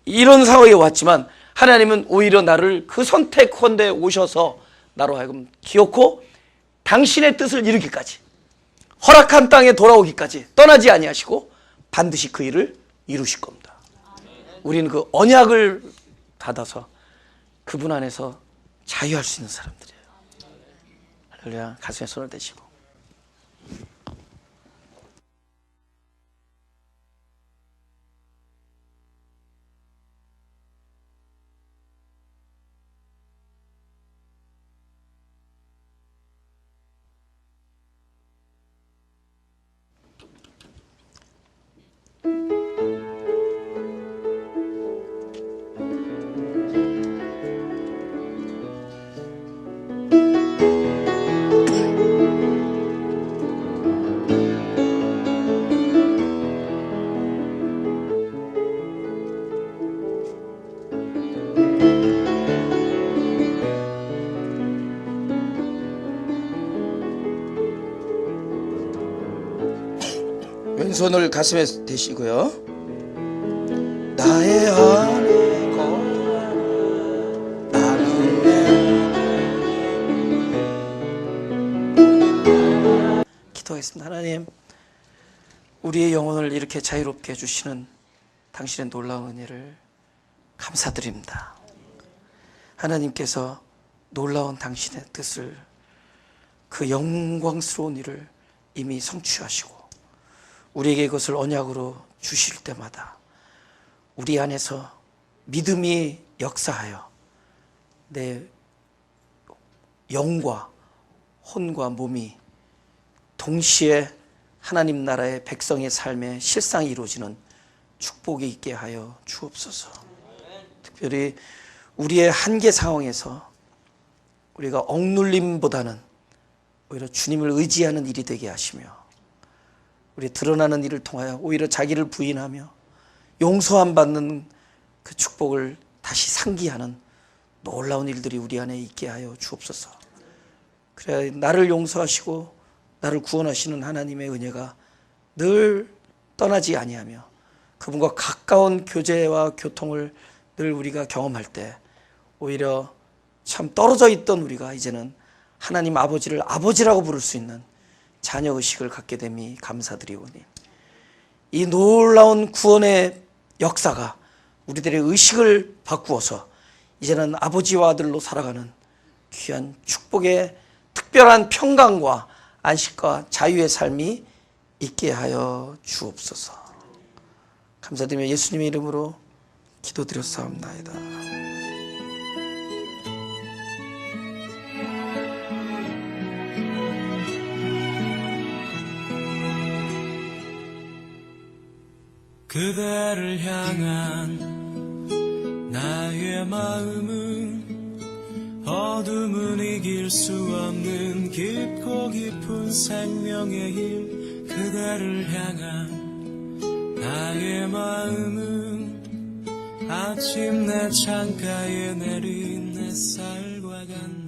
이런 상황에 왔지만 하나님은 오히려 나를 그 선택헌데 오셔서 나로 하여금 기어코 당신의 뜻을 이루기까지, 허락한 땅에 돌아오기까지 떠나지 아니하시고 반드시 그 일을 이루실 겁니다. 우리는 그 언약을 받아서 그분 안에서 자유할 수 있는 사람들이에요. 할렐루야. 가슴에 손을 대시고. 왼손을 가슴에 대시고요. 나의 안에 거하는 나는 내 기도하겠습니다. 하나님, 우리의 영혼을 이렇게 자유롭게 해주시는 당신의 놀라운 은혜를 감사드립니다. 하나님께서 놀라운 당신의 뜻을, 그 영광스러운 일을 이미 성취하시고 우리에게 그것을 언약으로 주실 때마다 우리 안에서 믿음이 역사하여 내 영과 혼과 몸이 동시에 하나님 나라의 백성의 삶의 실상이 이루어지는 축복이 있게 하여 주옵소서. 특별히 우리의 한계 상황에서 우리가 억눌림보다는 오히려 주님을 의지하는 일이 되게 하시며, 우리 드러나는 일을 통하여 오히려 자기를 부인하며 용서함 받는 그 축복을 다시 상기하는 놀라운 일들이 우리 안에 있게 하여 주옵소서. 그래야 나를 용서하시고 나를 구원하시는 하나님의 은혜가 늘 떠나지 아니하며 그분과 가까운 교제와 교통을 늘 우리가 경험할 때 오히려 참 떨어져 있던 우리가 이제는 하나님 아버지를 아버지라고 부를 수 있는 자녀 의식을 갖게 됨이 감사드리오니, 이 놀라운 구원의 역사가 우리들의 의식을 바꾸어서 이제는 아버지와 아들로 살아가는 귀한 축복의 특별한 평강과 안식과 자유의 삶이 있게 하여 주옵소서. 감사드리며 예수님의 이름으로 기도드렸사옵나이다. 그대를 향한 나의 마음은 어둠은 이길 수 없는 깊고 깊은 생명의 힘. 그대를 향한 나의 마음은 아침 내 창가에 내린 햇살과 같네.